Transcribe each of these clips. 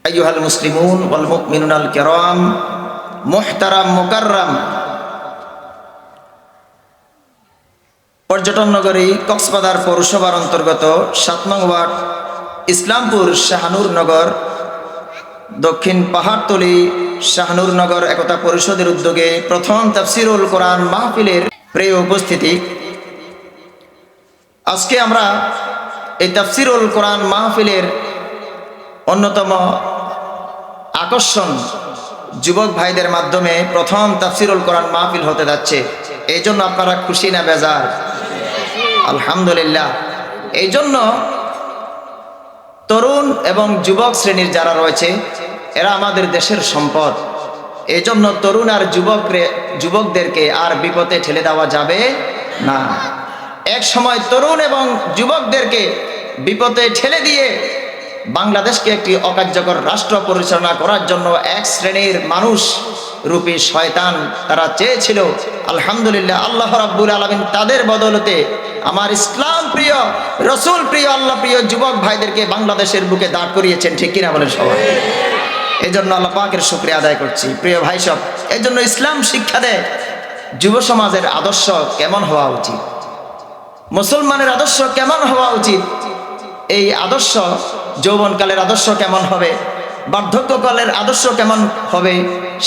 আইয়ুহাল মুসলিমুন ওয়াল মুমিনুনাল কিরাম, মুহতারাম মুকাররাম, পর্যটন নগরী কক্সবাজার পৌরসভার অন্তর্গত ৭ নং ওয়ার্ড ইসলামপুর শাহনুরনগর দক্ষিণ পাহাড়তলী শাহনুরনগর একতা পরিষদের উদ্যোগে প্রথম তাফসীরুল কোরআন মাহফিলের প্রিয় উপস্থিতি, আজকে আমরা এই তাফসীরুল কোরআন মাহফিলের অন্যতম আকর্ষণ যুবক ভাইদের মাধ্যমে প্রথম তাফসীরুল কোরআন মাহফিল হতে যাচ্ছে। এই জন্য আপনারা খুশি না বেজার? আলহামদুলিল্লাহ। এই জন্য তরুণ এবং যুবক শ্রেণীর যারা রয়েছে এরা আমাদের দেশের সম্পদ। এই জন্য তরুণ আর যুবকদেরকে আর বিপদে ঠেলে দেওয়া যাবে না। এক সময় তরুণ এবং যুবকদেরকে বিপদে ঠেলে দিয়ে বাংলাদেশকে একটি অকার্যকর রাষ্ট্র পরিচালনা করার জন্য এক শ্রেণীর মানুষ রূপী শয়তান তারা চেয়েছিল। আলহামদুলিল্লাহ, আল্লাহ রাব্বুল আলামিন তাদের বদৌলতে আমার ইসলাম প্রিয়, রসুল প্রিয়, আল্লাহ প্রিয় যুবক ভাইদেরকে বাংলাদেশের বুকে দাঁড় করিয়েছেন। ঠিক কিনা বলেন সবাই? এই জন্য আল্লাহ পাকের শুকরিয়া আদায় করছি। প্রিয় ভাই সব, এই জন্য ইসলাম শিক্ষা দেয় যুব সমাজের আদর্শ কেমন হওয়া উচিত, মুসলমানের আদর্শ কেমন হওয়া উচিত। এই আদর্শ যৌবনকালের আদর্শ কেমন হবে, বার্ধক্যকালের আদর্শ কেমন হবে,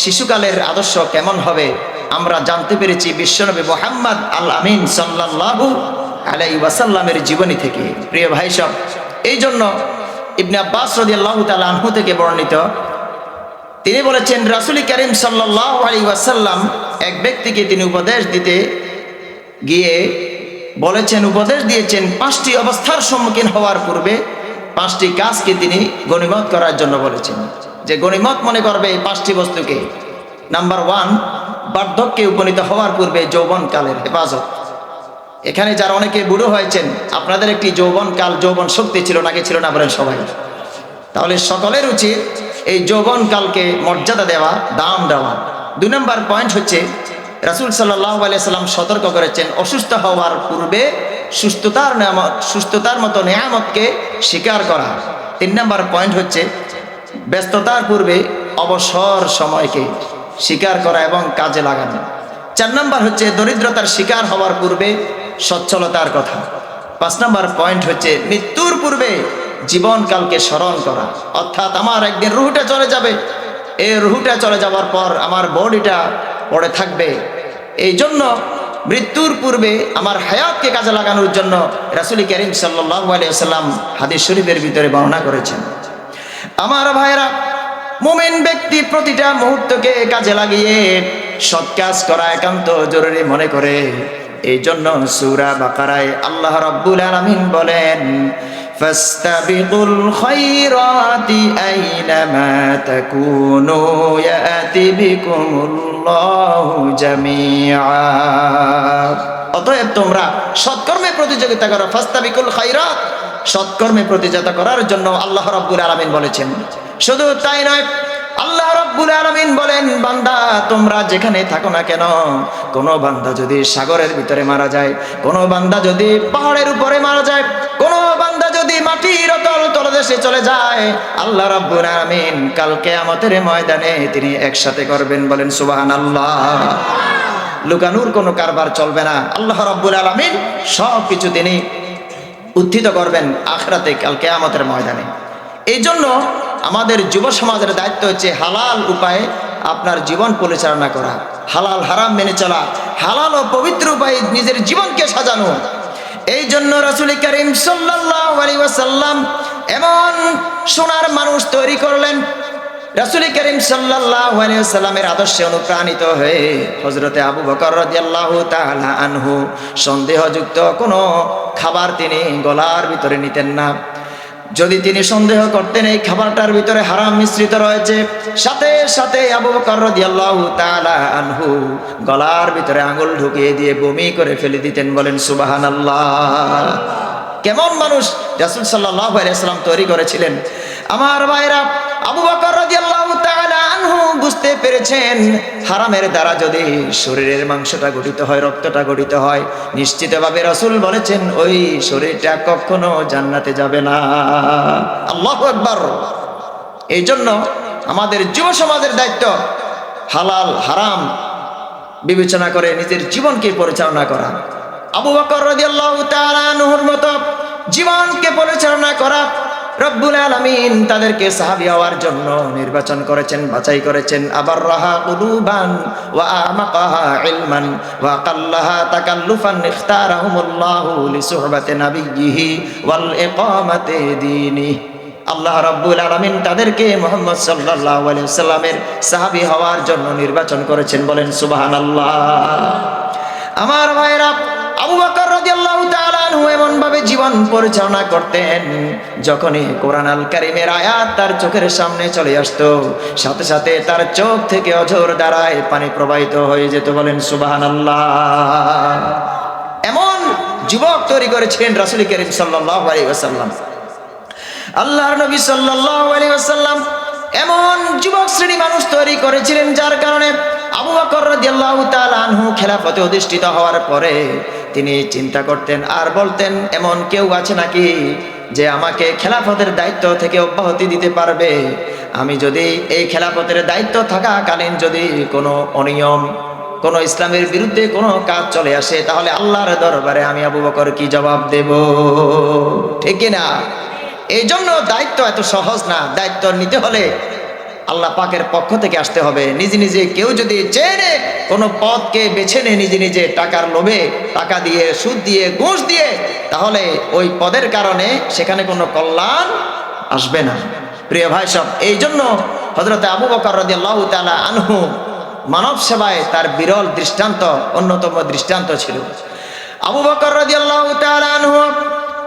শিশুকালের আদর্শ কেমন হবে, আমরা জানতে পেরেছি বিশ্বনবী মুহাম্মদ আল আমিন সাল্লাল্লাহু আলাইহি ওয়াসাল্লামের জীবনী থেকে। প্রিয় ভাই সব, এই জন্য ইবনে আব্বাস রাদিয়াল্লাহু তাআলা আনহু থেকে বর্ণিত, তিনি বলেছেন রাসূল করিম সাল্লাল্লাহু আলাইহি ওয়াসাল্লাম এক ব্যক্তিকে তিনি উপদেশ দিতে গিয়ে বলেছেন, উপদেশ দিয়েছেন 5টি অবস্থার সম্মুখীন হওয়ার পূর্বে 5টি কাজকে তিনি গনিমত করার জন্য বলেছেন। যে গনিমত মনে করবে এই 5টি বস্তুকে। নাম্বার 1, বার্ধক্যে উপনীত হওয়ার পূর্বে যৌবনকালের হেফাজত। এখানে যারা অনেকে বুড়ো হয়েছেন, আপনাদের একটি যৌবনকাল, যৌবন শক্তি ছিল নাকি ছিল না বলেন সবাই? তাহলে সকলের উচিত এই যৌবনকালকে মর্যাদা দেওয়া, দাম দেওয়া। 2 নম্বর পয়েন্ট হচ্ছে রাসূল সাল্লাল্লাহু আলাইহি সাল্লাম সতর্ক করেছেন অসুস্থ হওয়ার পূর্বে সুস্থতার মতো নিয়ামতকে স্বীকার করা। 3 নম্বর পয়েন্ট হচ্ছে ব্যস্ততার পূর্বে অবসর সময়কে স্বীকার করা এবং কাজে লাগানো। 4 নম্বর হচ্ছে দরিদ্রতার শিকার হওয়ার পূর্বে সচ্ছলতার কথা। 5 নম্বর পয়েন্ট হচ্ছে মৃত্যুর পূর্বে জীবনকালকে স্মরণ করা। অর্থাৎ আমার একদিন রুহটা চলে যাবে, এই রুহটা চলে যাওয়ার পর আমার বডিটা পড়ে থাকবে। এই জন্য মৃত্যুর পূর্বে আমার হায়াতকে কাজে লাগানোর জন্য রাসূল করিম সাল্লাল্লাহু আলাইহি ওয়াসাল্লাম হাদিস শরীফের ভিতরে বর্ণনা করেছেন। আমার ভাইরা, মুমিন ব্যক্তি প্রতিটা মুহূর্তকে কাজে লাগিয়ে সৎ কাজ করা একান্ত জরুরি মনে করে। এই জন্য সূরা বাকারায় আল্লাহ রাব্বুল আলামিন বলেন, ফাস্তাবিকুল খায়রাতি আইনামা তাকুনু ইয়াতি বিকুমুল্লাহু জামিআ। অতএব তোমরা সৎকর্মে প্রতিযোগিতা করো। ফাস্তাবিকুল খায়রাত, সৎকর্মে প্রতিযোগিতা করার জন্য আল্লাহ রাব্বুল আলামিন বলেছেন। শুধু তাই নয়, আল্লাহ রাব্বুল আলামিন বলেন, বান্দা তোমরা যেখানে থাকো না কেন, কোনো বান্দা যদি সাগরের ভিতরে মারা যায়, কোনো বান্দা যদি পাহাড়ের উপরে মারা যায়, কোনো বান্দা যদি মাটির অতল তলদেশে চলে যায়, আল্লাহ রাব্বুল আলামিন কাল কিয়ামতের ময়দানে তিনি একসাথে করবেন। বলেন সুবহানাল্লাহ। লুকানোর কোনো কারবার চলবে না। আল্লাহ রাব্বুল আলামিন সব কিছু তিনি উত্থিত করবেন আখিরাতে, কাল কিয়ামতের ময়দানে। এই জন্য আমাদের যুব সমাজের দায়িত্ব হচ্ছে হালাল উপায়ে আপনার জীবন পরিচালনা করা, হালাল হারাম মেনে চলা, হালাল ও পবিত্র উপায়ে নিজের জীবনকে সাজানো। এই জন্য রাসূল করিম সাল্লাল্লাহু আলাইহি ওয়াসাল্লাম এমন সোনার মানুষ তৈরি করলেন। রাসূল করিম সাল্লাল্লাহু আলাইহি ওয়াসাল্লামের আদর্শে অনুপ্রাণিত হয়ে হযরতে আবু বকর রাদিয়াল্লাহু তাআলা আনহু সন্দেহযুক্ত কোনো খাবার তিনি গলার ভিতরে নিতেন না। যদি তিনি সন্দেহ করতেন এই খাবারটার ভিতরে হারাম মিশ্রিত রয়েছে, সাথে সাথে আবু বকর রাদিয়াল্লাহু তাআলা আনহু গলার ভিতরে আঙুল ঢুকিয়ে দিয়ে বমি করে ফেলে দিতেন। বলেন সুবহানাল্লাহ। কেমন মানুষ রাসূল সাল্লাল্লাহু আলাইহি ওয়াসাল্লাম তৈরি করেছিলেন। আমার ভাইরা, আবু বকর রাদিয়াল্লাহু তাআলা আনহু বুঝতে পেরেছেন হারামের দ্বারা যদি শরীরের মাংসটা গঠিত হয়, রক্তটা গঠিত হয়, নিশ্চিতভাবে রাসূল বলেছেন ওই শরীরটা কখনো জান্নাতে যাবে না। আল্লাহু আকবার। এই জন্য আমাদের যুব সমাজের দায়িত্ব হালাল হারাম বিবেচনা করে নিজের জীবনকে পরিচালনা করা। আবু বকর রাদিয়াল্লাহু তাআলা আনহুর মতো জীবনকে পরিচালনা করা রব্বুল আলামিন তাদেরকে সাহাবী হওয়ার জন্য নির্বাচন করেছেন, বাছাই করেছেন। আবার রাহা কুলুবান ওয়া আমাকাহা ইলমান ওয়া কাল্লাহা তাকাল্লুফান ইখতারাহুমুল্লাহু লিসুহবাতি নাবিয়্যিহি ওয়াল ইকামাতি দীনিহি। আল্লাহ রাব্বুল আলামিন তাদেরকে মুহাম্মদ সাল্লাল্লাহু আলাইহি ওয়াসাল্লামের সাহাবী হওয়ার জন্য নির্বাচন করেছেন, বলেন সুবহানাল্লাহ। আমার ভাইরা, আবু বকর রাদিয়াল্লাহু তাআলা আনহু এমন ভাবে জীবন পরিচালনা করতেন, যখনই কোরআন আল কারীমের আয়াত তার চোখের সামনে চলে আসতো, সাথে সাথে তার চোখ থেকে অঝোর ধারায় পানি প্রবাহিত হয়ে যেত, বলেন সুবহানাল্লাহ। এমন যুবক তৈরি করেছিলেন রাসূল করিম সাল্লাল্লাহু আলাইহি ওয়াসাল্লাম। আল্লাহর নবী সাল্লাল্লাহু আলাইহি ওয়াসাল্লাম এমন যুবক শ্রেণী মানুষ তৈরি করেছিলেন, যার কারণে আবু বকর রাদিয়াল্লাহু তাআলা আনহু খেলাফতে অধিষ্ঠিত হওয়ার পরে তিনি চিন্তা করতেন আর বলতেন, এমন কেউ আছে নাকি যে আমাকে খেলাফতের দায়িত্ব থেকে অব্যাহতি দিতে পারবে? আমি যদি এই খেলাফতের দায়িত্ব থাকাকালীন যদি কোনো অনিয়ম, কোনো ইসলামের বিরুদ্ধে কোনো কাজ চলে আসে, তাহলে আল্লাহর দরবারে আমি আবু বকর কি জবাব দেব? ঠিক কিনা? এই জন্য দায়িত্ব এত সহজ না। দায়িত্ব নিতে হলে আল্লাহ পাকের পক্ষ থেকে আসতে হবে। নিজে নিজে কেউ যদি চেনে কোনো পদকে বেছে নেয় নিজে নিজে টাকার লোভে, টাকা দিয়ে, সুদ দিয়ে, ঘুষ দিয়ে, তাহলে ওই পদের কারণে সেখানে কোনো কল্যাণ আসবে না। প্রিয় ভাই সব, এই জন্য হযরত আবু বকর রাদিয়াল্লাহু তাআলা আনহু মানব সেবায় তার বিরল দৃষ্টান্ত, অন্যতম দৃষ্টান্ত ছিল। আবু বকর রাদিয়াল্লাহু তাআলা আনহু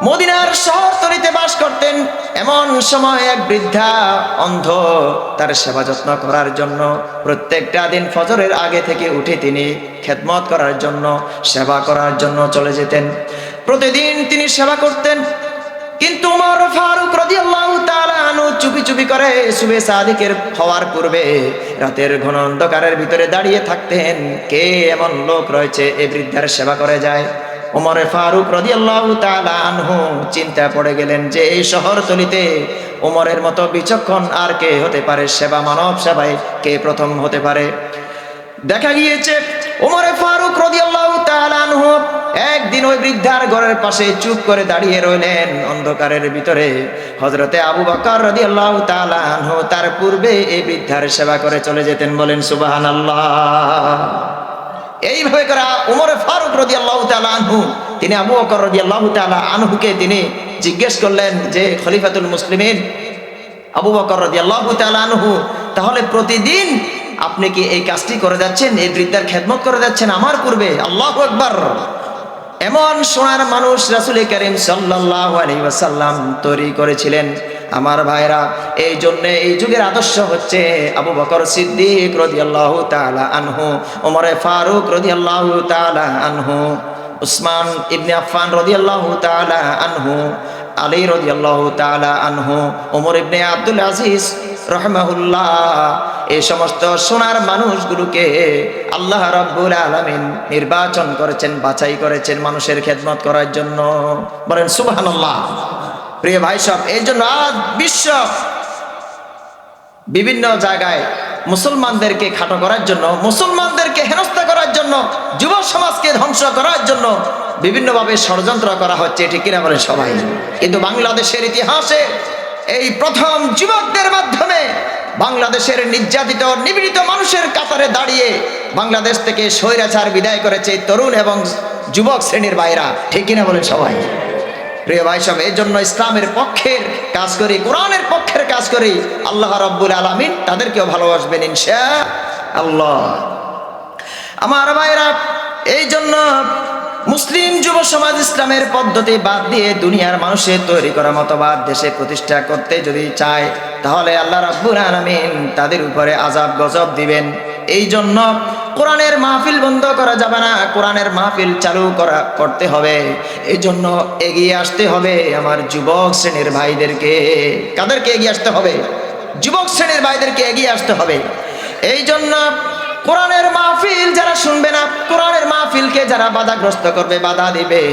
মদিনার শহরতলিতে বাস করতেন। এমন সময় এক বৃদ্ধা অন্ধ তার সেবা যত্ন করার জন্য প্রত্যেকটা দিন ফজরের আগে থেকে উঠে তিনি খেদমত করার জন্য, সেবা করার জন্য চলে যেতেন। প্রতিদিন তিনি সেবা করতেন। কিন্তু ওমর ফারুক রাদিয়াল্লাহু তাআলা আনহু চুপি চুপি করে সুবহে সাদিকের হওয়ার পূর্বে রাতের ঘন অন্ধকারের ভিতরে দাঁড়িয়ে থাকতেন, কে এমন লোক রয়েছে এই বৃদ্ধার সেবা করে যায়। ওমর ফারুক রাদিয়াল্লাহু তাআলা আনহু চিন্তা পড়ে গেলেন যে এই শহরতলিতে ওমরের মতো বিচক্ষণ আর কে হতে পারে, সেবা মানব সেবায় কে প্রথম হতে পারে। দেখা গিয়েছে ওমর ফারুক রাদিয়াল্লাহু তাআলা আনহু একদিন ওই বৃদ্ধার ঘরের পাশে চুপ করে দাঁড়িয়ে রইলেন অন্ধকারের ভিতরে। হযরতে আবু বকর রাদিয়াল্লাহু তাআলা আনহু তার পূর্বে এই বৃদ্ধার সেবা করে চলে যেতেন, বলেন সুবহানাল্লাহ। এইভাবে করা ওমর ফারুক রাদিয়াল্লাহু তাআলা আনহু তিনি আবু বকর রাদিয়াল্লাহু তাআলা আনহুকে তিনি জিজ্ঞেস করলেন যে খলিফাতুল মুসলিমিন আবু বকর রাদিয়াল্লাহু তাআলা আনহু, তাহলে প্রতিদিন আপনি কি এই কাজটি করে যাচ্ছেন, এই বৃদ্ধার খেদমত করে যাচ্ছেন আমার পূর্বে? আল্লাহু আকবার। এমন সোনার মানুষ রাসূল করিম সাল্লাল্লাহু আলাইহি ওয়াসাল্লাম তৈরি করেছিলেন। আমার ভাইরা, এই জন্য এই যুগের আদর্শ হচ্ছে আবু বকর সিদ্দিক রাদিয়াল্লাহু তাআলা আনহু, ওমর ফারুক রাদিয়াল্লাহু তাআলা আনহু, উসমান ইবনে আফফান রাদিয়াল্লাহু তাআলা আনহু, আলী রাদিয়াল্লাহু তাআলা আনহু, ওমর ইবনে আব্দুল আজিজ রাহমাহুল্লাহ। এই সমস্ত সোনার মানুষগুলোকে আল্লাহ রাব্বুল আলামিন নির্বাচন করেছেন, বাছাই করেছেন মানুষের খেদমত করার জন্য, বলেন সুবহানাল্লাহ। প্রিয় ভাই সব, এই জন্য আজ বিশ্ব বিভিন্ন জায়গায় মুসলমানদেরকে খাটো করার জন্য, মুসলমানদেরকে হেনস্থা করার জন্য, যুব সমাজকে ধ্বংস করার জন্য বিভিন্নভাবে ষড়যন্ত্র করা হচ্ছে, ঠিক কিনা বলেন সবাই। কিন্তু বাংলাদেশের ইতিহাসে এই প্রথম যুবকদের মাধ্যমে বাংলাদেশের নির্যাতিত নিপীড়িত মানুষের কাতারে দাঁড়িয়ে বাংলাদেশ থেকে স্বৈরাচার বিদায় করেছে তরুণ এবং যুবক শ্রেণীর ভাইরা, ঠিক কিনা বলেন সবাই। প্রিয় ভাই সব, এই জন্য ইসলামের পক্ষের কাজ করি, কোরআনের পক্ষের কাজ করি, আল্লাহ রাব্বুল আলামিন তাদেরকেও ভালোবাসবেন ইনশাআল্লাহ। আমার ভাইরা, এই জন্য মুসলিম যুব সমাজ ইসলামের পদ্ধতি বাদ দিয়ে দুনিয়ার মানুষের তৈরি করা মতবাদ দেশে প্রতিষ্ঠা করতে যদি চায়, তাহলে আল্লাহ রাব্বুল আলামিন তাদের উপরে আযাব গজব দিবেন। এই জন্য কোরআনের মাহফিল বন্ধ করা যাবে না, কোরআনের মাহফিল চালু করতে হবে। এই জন্য এগিয়ে আসতে হবে আমার যুবক শ্রেণীর ভাইদেরকে। কাদেরকে এগিয়ে আসতে হবে? যুবক শ্রেণীর ভাইদেরকে এগিয়ে আসতে হবে। এই জন্য কোরআনের মাহফিল যারা শুনবে না, কোরআনের মাহফিলকে যারা বাধাগ্রস্ত করবে, বাধা দিবে,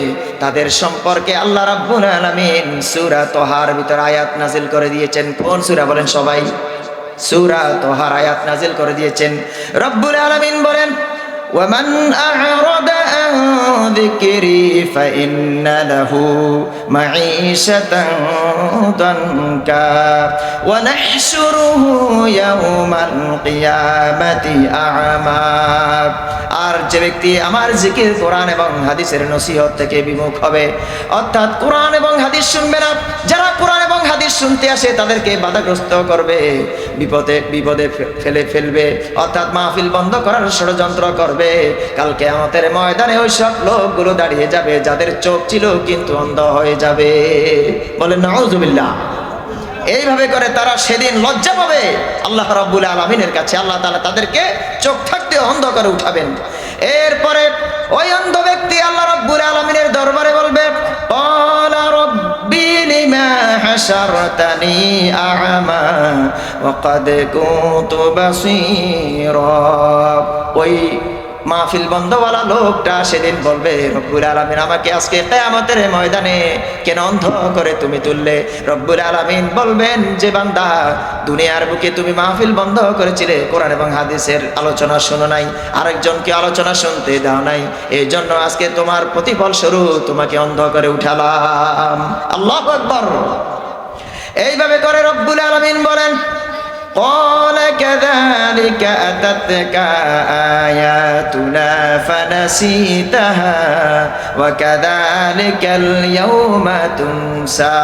তাদের সম্পর্কে আল্লাহ রাব্বুল আলামিন সূরা তোহার ভিতর আয়াত নাজিল করে দিয়েছেন। কোন সূরা বলেন সবাই? সূরা তোহার আয়াত নাজিল করে দিয়েছেন। রব্বুল আলামিন বলেন, ومن أعرض عن ذكري فإن له معيشة ضنكا ونحشره يوم القيامة أعمى। আর যে ব্যক্তি আমার জিকির, কোরআন এবং হাদিসের নসিহত থেকে বিমুখ হবে, অর্থাৎ কোরআন এবং হাদিস শুনবে না, যারা কোরআন এবং হাদিস শুনতে আসে তাদেরকে বাধাগ্রস্ত করবে, বিপদে ফেলবে, অর্থাৎ মাহফিল বন্ধ করার ষড়যন্ত্র করবে, কাল কিয়ামতের ময়দানে ওই সব লোকগুলো দাঁড়িয়ে যাবে যাদের চোখ ছিল কিন্তু অন্ধ হয়ে যাবে। বলেন নাউজুবিল্লাহ। এইভাবে করে তারা সেদিন লজ্জা পাবে আল্লাহ রাব্বুল আলামিনের কাছে। আল্লাহ তাআলা তাদেরকে চোখ থাকতে অন্ধ করে উঠাবেন। এরপরে ওই অন্ধ ব্যক্তি আল্লাহ রাব্বুল আলামিনের দরবারে বলবে, ক্বালা রাব্বি লিমা হাশারতানি আ'মা ওয়া ক্বাদ কুনতু বাসীরা। ওই মাহফিল বন্ধওয়ালা লোকটা সেদিন বলবে, রব্বুল আলামিন আমাকে আজকে কিয়ামতের ময়দানে কেন অন্ধ করে তুমি তুললে? রব্বুল আলামিন বলবেন যে বান্দা, দুনিয়ার বুকে তুমি মাহফিল বন্ধ করেছিলে, কোরআন এবং হাদিসের আলোচনা শোনো নাই, আরেকজনকে আলোচনা শুনতে দাও নাই, এই জন্য আজকে তোমার প্রতিফল স্বরূপ তোমাকে অন্ধ করে উঠালাম। আল্লাহু আকবার। এইভাবে করে রব্বুল আলামিন বলেন, قال كذلك أتتك آياتنا فنسيتها وكذلك اليوم تنسى।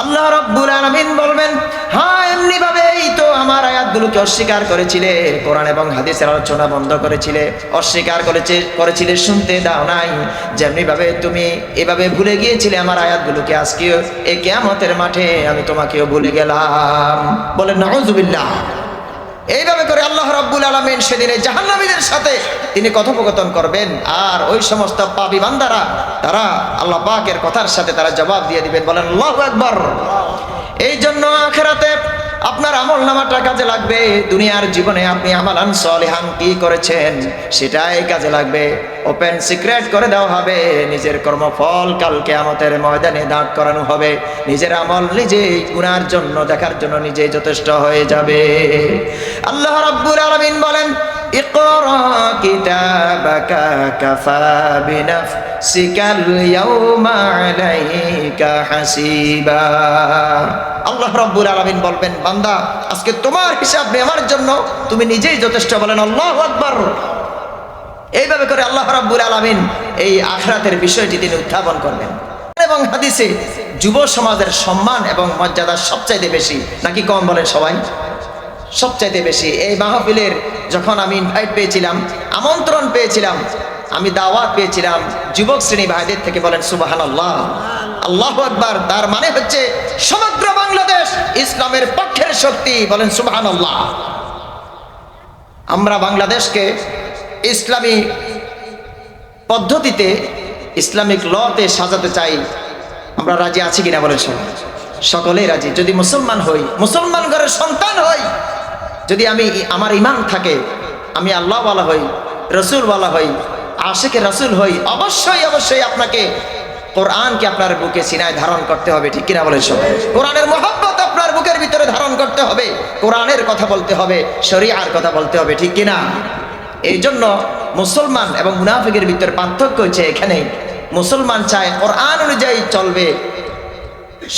আল্লাহ রাব্বুল আলামিন বলবেন, হ্যাঁ এমনি ভাবেই তো আমার আয়াতগুলোকে অস্বীকার করেছিলে, কোরআন এবং হাদিসের আলোচনা বন্ধ করেছিলে, অস্বীকার করেছিলে, শুনতে দাও নাই, যেমনি ভাবে তুমি এভাবে ভুলে গিয়েছিলে আমার আয়াতগুলোকে, আজকে এই কিয়ামতের মাঠে আমি তোমাকেও ভুলে গেলাম। বলেন নাউজুবিল্লাহ। এইভাবে করে আল্লাহ রাব্বুল আলামিন সেদিনে জাহান্নামীদের সাথে তিনি কথোপকথন করবেন, আর ওই সমস্ত পাপী বান্দারা তারা আল্লাহ পাকের কথার সাথে তারা জবাব দিয়ে দিবেন। বলেন আল্লাহু আকবার। এই জন্য আখিরাতে আপনার আমল নামাটা কাজে লাগবে। দুনিয়ার জীবনে আপনি আমালান সলিহান কি করেছেন সেটাই কাজে লাগবে। ওপেন সিক্রেট করে দেওয়া হবে, নিজের কর্মফল কাল কিয়ামতের ময়দানে দাঁড় করানো হবে। নিজের আমল নিজেই গুনার জন্য দেখার জন্য নিজেই যথেষ্ট হয়ে যাবে। আল্লাহ রাব্বুল আলামিন বলেন, ইকরা কিতাবাকা কাফা বিনাফসিকাল ইয়াউমা আলাইকা হাসিবা। আল্লাহ রাব্বুল আলামিন বলবেন, বান্দা আজকে তোমার হিসাব নেওয়ার জন্য তুমি নিজেই যথেষ্ট। বলেন আল্লাহু আকবার। এইভাবে করে আল্লাহ রাব্বুল আলামিন এই আখিরাতের বিষয়টি তিনি উত্থাপন করবেন। এবং হাদিসে যুব সমাজের সম্মান এবং মর্যাদা সবচাইতে বেশি নাকি কম? বলেন সবাই। সবচাইতে বেশি। এই মাহফিলের যখন আমি ইনভাইট পেয়েছিলাম, আমন্ত্রণ পেয়েছিলাম, আমি দাওয়াত পেয়েছিলাম যুবক শ্রেণী ভাইদের থেকে। বলেন সুবহানাল্লাহ, আল্লাহু আকবার। তার মানে হচ্ছে সমগ্র বাংলাদেশ ইসলামের পক্ষের শক্তি। বলেন সুবহানাল্লাহ। আমরা বাংলাদেশকে ইসলামী পদ্ধতিতে, ইসলামিক লতে সাজাতে চাই। আমরা রাজি আছি কিনা? বলেন সবাই। সকলেই রাজি। যদি মুসলমান হই, মুসলমান ঘরের সন্তান হই, যদি আমার ঈমান থাকে, আমি আল্লাহওয়ালা হই, রসুলওয়ালা হই, আশিকে রসুল হই, অবশ্যই অবশ্যই আপনাকে কোরআনকে আপনার বুকে সিনায় ধারণ করতে হবে। ঠিক কিনা? বলেন সবাই। কোরআনের মহব্বত আপনার বুকের ভিতরে ধারণ করতে হবে, কোরআনের কথা বলতে হবে, শরিয়ার কথা বলতে হবে। ঠিক কিনা? এই জন্য মুসলমান এবং মুনাফিকের ভিতরে পার্থক্য হচ্ছে এখানেই। মুসলমান চায় কোরআন অনুযায়ী চলবে,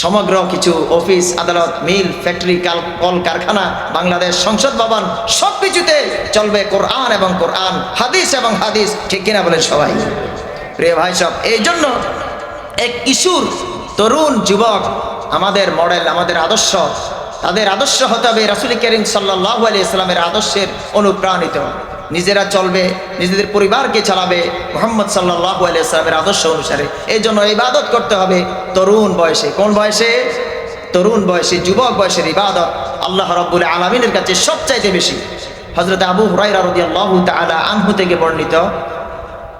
সমগ্র কিছু অফিস আদালত, মিল, ফ্যাক্টরি, কল কারখানা, বাংলাদেশ সংসদ ভবন সব কিছুতে চলবে কোরআন এবং কোরআন, হাদিস এবং হাদিস। ঠিক কিনা? বলেন সবাই। প্রিয় ভাই সব, এই জন্য এক কিশোর তরুণ যুবক আমাদের মডেল, আমাদের আদর্শ। তাদের আদর্শ হতে হবে রাসূল করিম সাল্লাল্লাহু আলাইহি ওয়াসাল্লামের আদর্শের অনুপ্রাণিত। নিজেরা চলবে, নিজেদের পরিবারকে চালাবে মুহাম্মদ সাল্লাল্লাহু আলাইহি ওয়াসাল্লামের আদর্শ অনুসারে। এই জন্য ইবাদত করতে হবে তরুণ বয়সে। কোন বয়সে? তরুণ বয়সে, যুবক বয়সের ইবাদত আল্লাহ রাব্বুল আলামিনের কাছে সবচাইতে বেশি। হযরত আবু হুরায়রা রাদিয়াল্লাহু তাআলা আনহু থেকে বর্ণিত,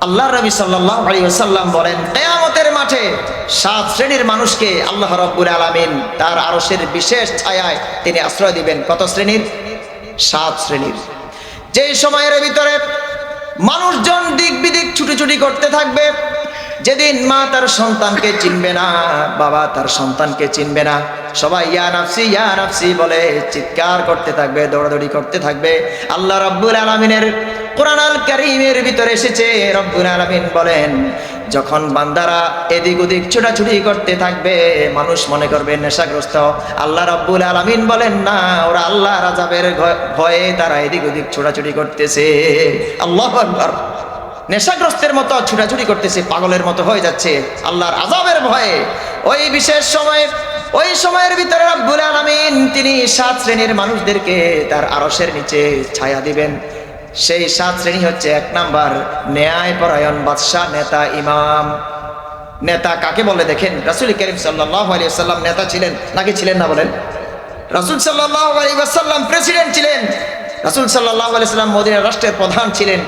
আল্লাহর নবী সাল্লাল্লাহু আলাইহি ওয়াসাল্লাম বলেন, কিয়ামতের মাঠে 7 শ্রেণীর মানুষকে আল্লাহ রাব্বুল আলামিন তার আরশের বিশেষ ছায়ায় তিনি আশ্রয় দিবেন। কত শ্রেণীর? 7 শ্রেণীর। যেই সময়ের ভিতরে মানুষজন দিক বিদিক ছুটোছুটি করতে থাকবে, যেদিন মা তার সন্তানকে চিনবে না, বাবা তার সন্তানকে চিনবে না, সবাই ইয়া নাফসি বলে চিৎকার করতে থাকবে, দৌড়াদৌড়ি করতে থাকবে। আল্লাহ রাব্বুল আলামিনের কোরআন আল কারীমের ভিতরে এসেছে, রব্বুল আলামিন বলেন, যখন বান্দারা এদিক ওদিক ছোটাছুটি করতে থাকবে, মানুষ মনে করবে নেশাগ্রস্ত। আল্লাহ রাব্বুল আলামিন বলেন, না, ওরা আল্লাহর আযাবের ভয়ে তারা এদিক ওদিক ছোটাছুটি করতেছে। আল্লাহু আকবার। নেশাগ্রস্তের মতো ছুটাছুটি করতেছে, পাগলের মতো হয়ে যাচ্ছে আল্লাহর আযাবের ভয়ে। ওই বিশেষ সময়ে, ওই সময়ের ভিতরে রব্বুল আলামিন তিনি 7 শ্রেণীর মানুষদেরকে তার আরশের নিচে ছায়া দিবেন। সেই 7 শ্রেণী হচ্ছে, 1 নাম্বার ন্যায়পরায়ণ বাদশা, নেতা, ইমাম। নেতা কাকে বলে দেখেন, রাসূল করিম সাল্লাল্লাহু আলাইহি ওয়াসাল্লাম নেতা ছিলেন নাকি ছিলেন না বলেন? রাসূল সাল্লাল্লাহু আলাইহি ওয়াসাল্লাম প্রেসিডেন্ট ছিলেন। রাসূল সাল্লাল্লাহু আলাইহি ওয়াসাল্লাম মদিনার রাষ্ট্রের প্রধান ছিলেন।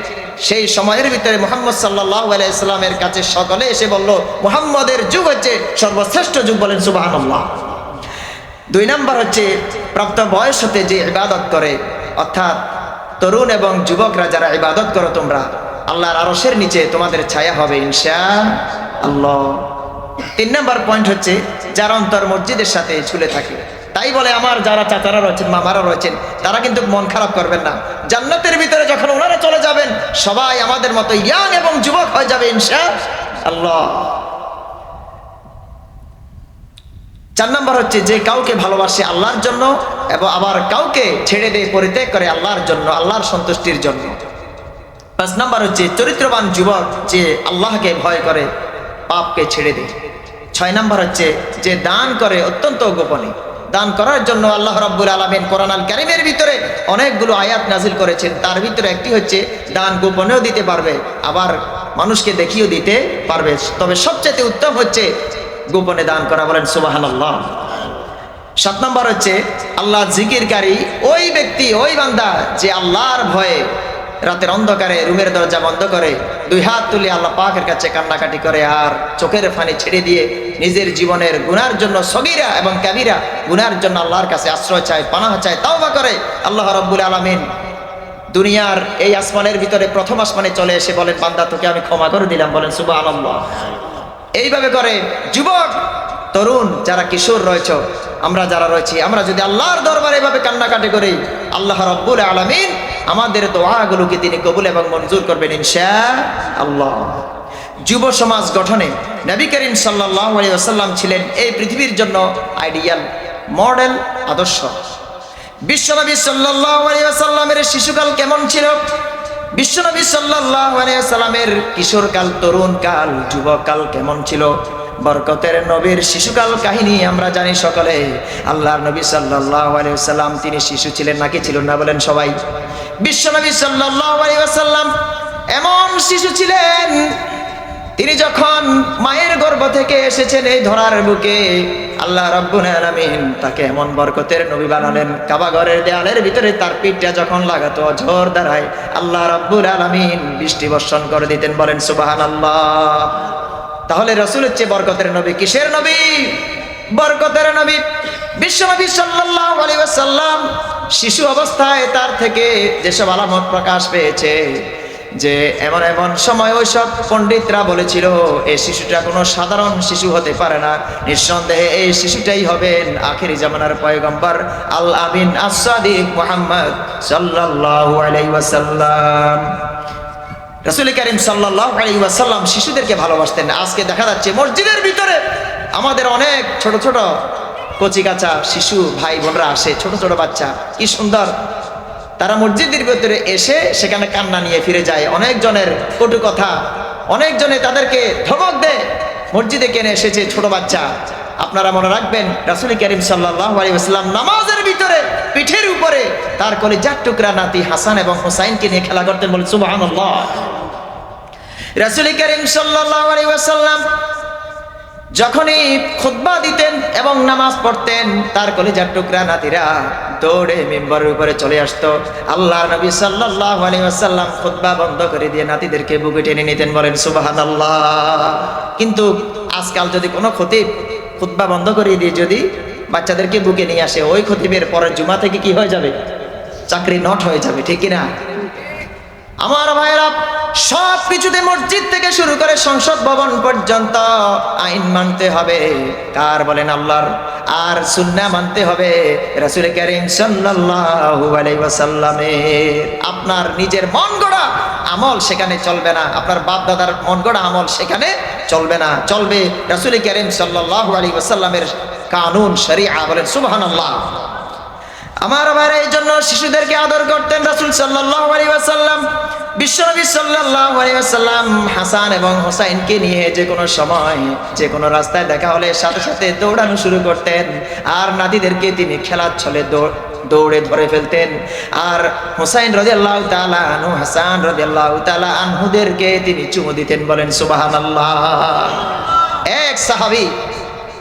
সেই সময়ের ভিতরে মুহাম্মদ সাল্লাল্লাহু আলাইহি ওয়াসাল্লামের কাছে সকলে এসে বলল, মুহাম্মদের যুগ হচ্ছে সর্বশ্রেষ্ঠ যুগ, বলেন সুবহানাল্লাহ। 2 নাম্বার হচ্ছে প্রাপ্ত বয়স হতে যে ইবাদত করে, অর্থাৎ তরুণ এবং যুবকরা যারা ইবাদত করো তোমরা, আল্লাহর আরশের নিচে তোমাদের ছায়া হবে ইনশাআল্লাহ। 3 নাম্বার পয়েন্ট হচ্ছে যার অন্তর মসজিদের সাথে ঝুলে থাকে। তাই বলে আমার যারা চাচারা রয়েছেন, মামারা রয়েছেন, তারা কিন্তু মন খারাপ করবেন না। জান্নাতের ভিতরে যখন ওনারা চলে যাবেন, সবাই আমাদের মতো ইয়াং এবং যুবক হয়ে যাবে ইনশাআল্লাহ। 4 নাম্বার হচ্ছে যে কাউকে ভালোবাসে আল্লাহর জন্য এবং আবার কাউকে ছেড়ে দিয়ে পরিত্যাগ করে আল্লাহর জন্য, আল্লাহর সন্তুষ্টির জন্য। 5 নাম্বার হচ্ছে চরিত্রবান যুবক যে আল্লাহকে ভয় করে, পাপকে ছেড়ে দেয়। 6 নাম্বার হচ্ছে যে দান করে অত্যন্ত গোপনে। দান করার জন্য আল্লাহ রাব্বুল আলামিন কোরআন আল কারীমের ভিতরে অনেকগুলো আয়াত নাজিল করেছেন। তার ভিতরে একটি হচ্ছে দান গোপনেও দিতে পারবে, আবার মানুষকে দেখিয়েও দিতে পারবে, তবে সবচেয়ে উত্তম হচ্ছে গোপনে দান করা, বলেন সুবহানাল্লাহ। 7 নাম্বার হচ্ছে আল্লাহ জিকিরকারী ওই ব্যক্তি, ওই বান্দা যে আল্লাহর ভয়ে রাতের অন্ধকারে রুমের দরজা বন্ধ করে 2 হাত তুলে আল্লাহ পাকের কাছে কান্নাকাটি করে, আর চোখের পানি ছেড়ে দিয়ে নিজের জীবনের গুনার জন্য, সগীরা এবং কাবীরা গুনার জন্য আল্লাহর কাছে আশ্রয় চায়, পানাহ চায়, তাওবা করে। আল্লাহ রাব্বুল আলামিন দুনিয়ার এই আসমানের ভিতরে প্রথম আসমানে চলে এসে বলেন, বান্দা তোকে আমি ক্ষমা করে দিলাম, বলেন সুবহানাল্লাহ। এইভাবে করে যুবক, তরুণ, যারা কিশোর রয়েছে, আমরা যারা রয়েছি, আমরা যদি আল্লাহর দরবারে এভাবে কান্নাকাটি করি, আল্লাহ রাব্বুল আলামিন আমাদের দোয়াগুলোকে তিনি কবুল এবং মঞ্জুর করবেন ইনশাআল্লাহ। যুব সমাজ গঠনে নবী করিম সাল্লাল্লাহু আলাইহি ওয়াসাল্লাম ছিলেন এই পৃথিবীর জন্য আইডিয়াল, মডেল, আদর্শ। বিশ্বনবী সাল্লাল্লাহু আলাইহি ওয়াসাল্লামের শিশুকাল কেমন ছিল? বিশ্বনবী সাল্লাল্লাহু আলাইহি ওয়াসাল্লামের কিশোরকাল, তরুণকাল, যুবকাল কেমন ছিল? বরকতের নবীর শিশুকাল কাহিনী আমরা জানি সকলে। আল্লাহর নবী সাল্লাল্লাহু আলাইহি ওয়াসাল্লাম তিনি শিশু ছিলেন নাকি ছিলেন না বলেন সবাই? বিশ্বনবী সাল্লাল্লাহু আলাইহি ওয়াসাল্লাম এমন শিশু ছিলেন, তিনি যখন মায়ের গর্ভ থেকে এসেছেন এই ধরার বুকে, আল্লাহ রাব্বুল আলামিন তাকে এমন বরকতের নবী বানালেন, কাবা ঘরের দেয়ালের ভিতরে তার পিঠটা যখন লাগাতো ঝড় দাঁড়ায়, আল্লাহ রাব্বুল আলামিন বৃষ্টি বর্ষণ করে দিতেন, বলেন সুবহানাল্লাহ। তাহলে রাসূল হচ্ছে বরকতের নবী। কিসের নবী? বরকতের নবী। বিশ্বনবী সাল্লাল্লাহু আলাইহি ওয়াসাল্লাম শিশু অবস্থায় তার থেকে যেসব আলামত প্রকাশ পেয়েছে, যে এমন এমন সময় ওইসব পণ্ডিতরা বলেছিল এই শিশুটা কোনো সাধারণ শিশু হতে পারে না, নিঃসন্দেহে এই শিশুটাই হবেন আখিরি জামানার পয়গম্বর আল আমিন as-সাদিক মুহাম্মদ সাল্লাল্লাহু আলাইহি ওয়াসাল্লাম। রাসূল করিম সাল্লাল্লাহু আলাইহি ওয়াসাল্লাম শিশুদেরকে ভালোবাসতেন। আজকে দেখা যাচ্ছে মসজিদের ভিতরে আমাদের অনেক ছোট ছোট কচিকাচা শিশু ভাই বোনরা আসে, ছোট ছোট বাচ্চা, কি সুন্দর তারা মসজিদের ভিতরে এসে সেখানে কান্না নিয়ে ফিরে যায়। অনেকজনের কটু কথা, অনেকজনে তাদেরকে ধমক দেয়। মসজিদে কেনে এসেছে ছোট বাচ্চা। আপনারা মনে রাখবেন, রাসূল করিম সাল্লাল্লাহু আলাইহি ওয়াসাল্লাম নামাজের ভিতরে পিঠের উপরে তার কলিজার টুকরা নাতি হাসান এবং হুসাইনকে নিয়ে খেলা করতেন, বলে সুবহানাল্লাহ। রাসূল করিম সাল্লাল্লাহু আলাইহি ওয়াসাল্লাম যখনই খুতবা দিতেন এবং নামাজ পড়তেন, তার কলিজার টুকরা নাতিরা দৌড়ে মিম্বরের উপরে চলে আসতো। আল্লাহর নবী সাল্লাল্লাহু আলাইহি ওয়াসাল্লাম খুতবা বন্ধ করে দিয়ে নাতিদেরকে বুকে টেনে নিতেন, বলেন সুবহানাল্লাহ। কিন্তু আজকাল যদি কোনো খতিব খুতবা বন্ধ করে দিয়ে যদি বাচ্চাদেরকে বুকে নিয়ে আসে, ওই খতিবের পরের জুমা থেকে কি হয়ে যাবে? চাকরি নট হয়ে যাবে, ঠিক কিনা? আমার ভাইরা, সব কিছুতে মসজিদ থেকে শুরু করে সংসদ ভবন পর্যন্ত আইন মানতে হবে কার? বলেন আল্লাহর। আর সুন্নাহ মানতে হবে রাসূল কারীম সাল্লাল্লাহু আলাইহি ওয়াসাল্লামের। আপনার নিজের মন গড়া আমল সেখানে চলবে না, আপনার বাপ দাদার মন গড়া আমল সেখানে চলবে না, চলবে রাসূল কারীম সাল্লাল্লাহু আলাইহি ওয়াসাল্লামের কানুন শরীআ। বলেন সুবহানাল্লাহ। আমার ভাইরা, এই জন্য শিশুদেরকে আদর করতেন রাসূল সাল্লাল্লাহু আলাইহি ওয়াসাল্লাম। বিশ্বনবী সাল্লাল্লাহু আলাইহি ওয়াসাল্লাম হাসান এবং হোসাইনকে নিয়ে যে কোনো সময় যে কোনো রাস্তায় দেখা হলে সাথে সাথে দৌড়ানো শুরু করতেন, আর নাতিদেরকে তিনি খেলার ছলে দৌড়ে ধরে ফেলতেন। আর হোসাইন রাদিয়াল্লাহু তাআলা আনহু, হাসান রাদিয়াল্লাহু তাআলা আনহুদেরকে তিনি চুমু দিতেন। বলেন সুবহানাল্লাহ। এক সাহাবী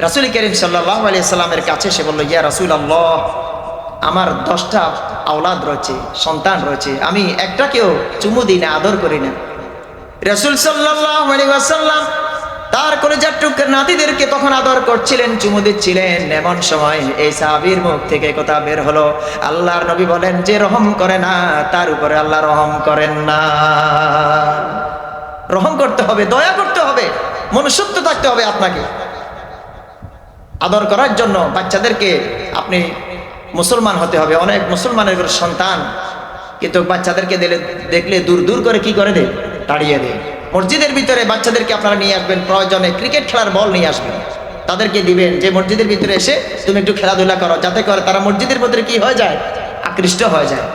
রাসূল কারীম সাল্লাল্লাহু আলাইহি ওয়াসাল্লামের কাছে এসে বলল, ইয়া রাসূলুল্লাহ, আমার 10টা আওলাদ রয়েছে, সন্তান রয়েছে, আমি একটাকেও চুমু দিই না, আদর করি না। রাসূল সাল্লাল্লাহু আলাইহি ওয়াসাল্লাম তার কলিজার টুকরা নাতিদেরকে তখন আদর করছিলেন, চুমু দিচ্ছিলেন। এমন সময় এই সাহাবীর মুখ থেকে কথা বের হলো, আল্লাহর নবী বলেন, যে রহম করে না তার উপরে আল্লাহ রহম করেন না। রহম করতে হবে, দয়া করতে হবে, মনুষ্যত্ব থাকতে হবে আপনাকে। আদর করার জন্য বাচ্চাদেরকে আপনি মুসলমান হতে হবে। অনেক মুসলমানের সন্তান কিন্তু বাচ্চাদেরকে দেখলে দূর দূর করে কি করে দেয়? তাড়িয়ে দেয়। মসজিদের ভিতরে বাচ্চাদেরকে আপনারা নিয়ে আসবেন, প্রয়োজনে ক্রিকেট খেলার বল নিয়ে আসবেন, তাদেরকে দিবেন যে মসজিদের ভিতরে এসে তুমি একটু খেলাধুলা করো, যাতে করে তারা মসজিদের ভিতরে কি হয়ে যায়? আকৃষ্ট হয়ে যায়।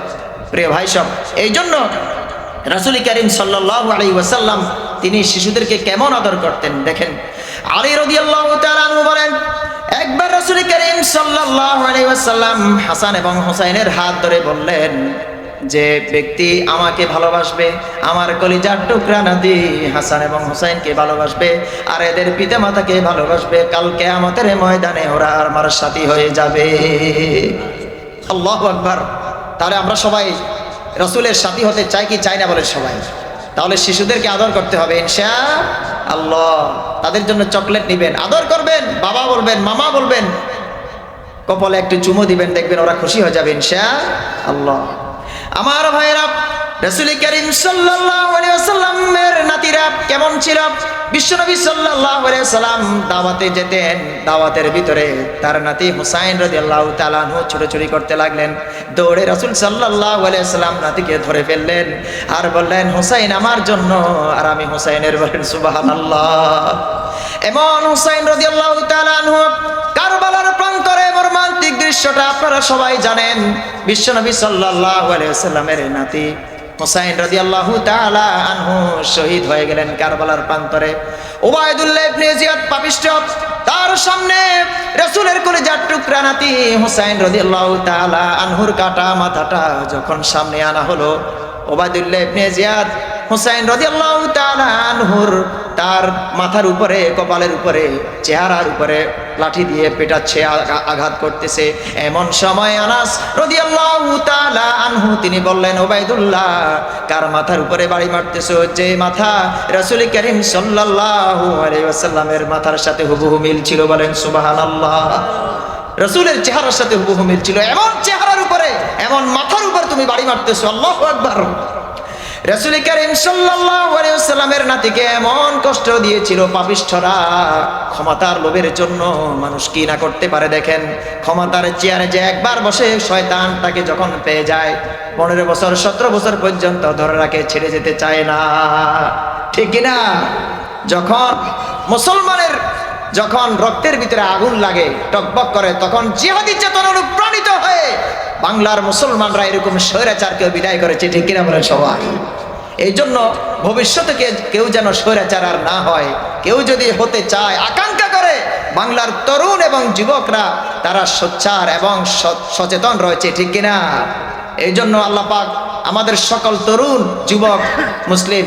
প্রিয় ভাই সব, এই জন্য রাসূল কারীম সাল্লাল্লাহু আলাইহি ওয়াসাল্লাম তিনি শিশুদেরকে কেমন আদর করতেন দেখেন। আলী রাদিয়াল্লাহু তাআলা আনহু বলেন, একবার রাসূল কারীম সাল্লাল্লাহু আলাইহি ওয়াসাল্লাম হাসান এবং হোসাইনের হাত ধরে বললেন, যে ব্যক্তি আমাকে ভালোবাসবে, আমার কলিজার টুকরা নাতি হাসান এবং হোসাইনকে ভালোবাসবে, আর এদের পিতামাতাকে ভালোবাসবে, কাল কিয়ামতের ময়দানে ওরা আমার সাথী হয়ে যাবে। আল্লাহু আকবার। তাহলে আমরা সবাই রাসূলের সাথী হতে চাই কি চাই না? বলে সবাই। তাহলে শিশুদেরকে আদর করতে হবে ইনশাআল্লাহ। তাদের জন্য চকলেট নিবেন, আদর করবেন, বাবা বলবেন, মামা বলবেন, কপালে একটু চুমু দিবেন, দেখবেন ওরা খুশি হয়ে যাবে ইনশাআল্লাহ। আমার ভাইরা, রাসূল কারীম সাল্লাল্লাহু আলাইহি ওয়াসাল্লামের নাতিরা কেমন ছিল? বিশ্বনবী সাল্লাল্লাহু আলাইহি ওয়াসাল্লাম দাওয়াতে যেতেন, দাওয়াতের ভিতরে তার নাতি হুসাইন রাদিয়াল্লাহু তাআলা আনহু ছোটাছুটি করতে লাগলেন। দৌড়ে রাসূল সাল্লাল্লাহু আলাইহি ওয়াসাল্লাম নাতিকে ধরে ফেললেন আর বললেন, হুসাইন আমার জন্য, আর আমি হুসাইনের। বলেন সুবহানাল্লাহ। এমন হুসাইন রাদিয়াল্লাহু তাআলা আনহু কারবালার প্রান্তরে মর্মান্তিক দৃশ্যটা আপনারা সবাই জানেন। বিশ্বনবী সাল্লাল্লাহু আলাইহি ওয়াসাল্লামের নাতি হুসাইন রাদিয়াল্লাহু তাআলা আনহু শহীদ হয়ে গেলেন কারবালার প্রান্তরে। উবাইদুল্লাহ ইবনে জিয়াদ পাপিষ্ঠ, তার সামনে রাসূলের কলিজার টুকরা নাতি হুসাইন রাদিয়াল্লাহু তাআলা আনহুর কাটা মাথাটা যখন সামনে আনা হলো, উবাইদুল্লাহ ইবনে জিয়াদ হুসাইন রাদিয়াল্লাহু তাআলা আনহুর তার মাথার উপরে, কপালের উপরে, চেহারার উপরে লাঠি দিয়ে পেটাচ্ছে, আঘাত করতেছে। এমন সময় আনাস রাদিয়াল্লাহু তাআলা আনহু তিনি বললেন, উবাইদুল্লাহ, কার মাথার উপরে বাড়ি মারতেছো? যে মাথা রাসূল কারীম সাল্লাল্লাহু আলাইহি ওয়াসাল্লামের মাথার সাথে হুবহু মিল ছিল। বলেন সুবহানাল্লাহ। রাসূলের চেহারার সাথে হুবহু মিল ছিল। এমন চেহারার উপরে, এমন মাথার উপর তুমি বাড়ি মারতেছো, আল্লাহু আকবার। রাসূল কারীম সাল্লাল্লাহু আলাইহি ওয়াসাল্লামের নাতিকে এমন কষ্ট দিয়েছিল পাপিষ্ঠরা, ক্ষমতার লোভের জন্য মানুষ কি না করতে পারে দেখেন। ক্ষমতার চেয়ারে যে একবার বসে শয়তান তাকে যখন পেয়ে যায় 15 বছর 17 বছর পর্যন্ত ধরে রাখে, ছেড়ে যেতে চায় না, ঠিক কিনা? যখন মুসলমানের যখন রক্তের ভিতরে আগুন লাগে, টকবক করে, তখন জিহাদি চেতনা অনুপ্রাণিত হয়ে বাংলার মুসলমানরা এরকম স্বৈরাচারকে বিদায় করেছে, ঠিক কিনা বলেন সবাই? এই জন্য ভবিষ্যতে কেউ যেন স্বৈরাচার আর না হয়। কেউ যদি হতে চায়, আকাঙ্ক্ষা করে, বাংলার তরুণ এবং যুবকরা তারা সোচ্চার এবং সচেতন রয়েছে, ঠিক কিনা? এই জন্য আল্লাহ পাক আমাদের সকল তরুণ যুবক মুসলিম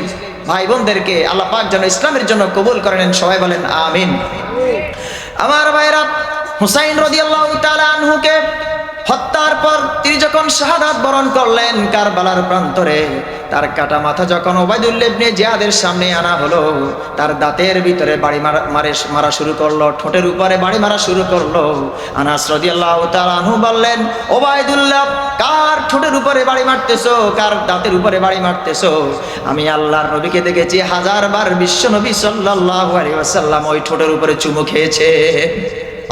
ভাই বোনদেরকে আল্লাহ পাক যেন ইসলামের জন্য কবুল করে নেন, সবাই বলেন আমিন। আমার ভাইরা, হুসাইন রাদিয়াল্লাহু তাআলা আনহুকে হত্যার পর তিনি যখন শাহাদাত বরণ করলেন কারবালার প্রান্তরে, তার কাটা মাথা যখন উবাইদুল্লাহ ইবনে জিয়াদের সামনে আনা হলো, তার দাঁতের ভিতরে বাড়ি মারা শুরু করলো, ঠোঁটের উপরে বাড়ি মারা শুরু করলো। আনাস রাদিয়াল্লাহু তাআলা আনহু বললেন, উবাইদুল্লাহ, কার ঠোঁটের উপরে বাড়ি মারতেছো, কার দাঁতের উপরে বাড়ি মারতেছো? আমি আল্লাহর নবীকে দেখেছি 1000 বার বিশ্ব নবী সাল্লাল্লাহু আলাইহি ওয়াসাল্লাম ওই ঠোঁটের উপরে চুমু খেয়েছে।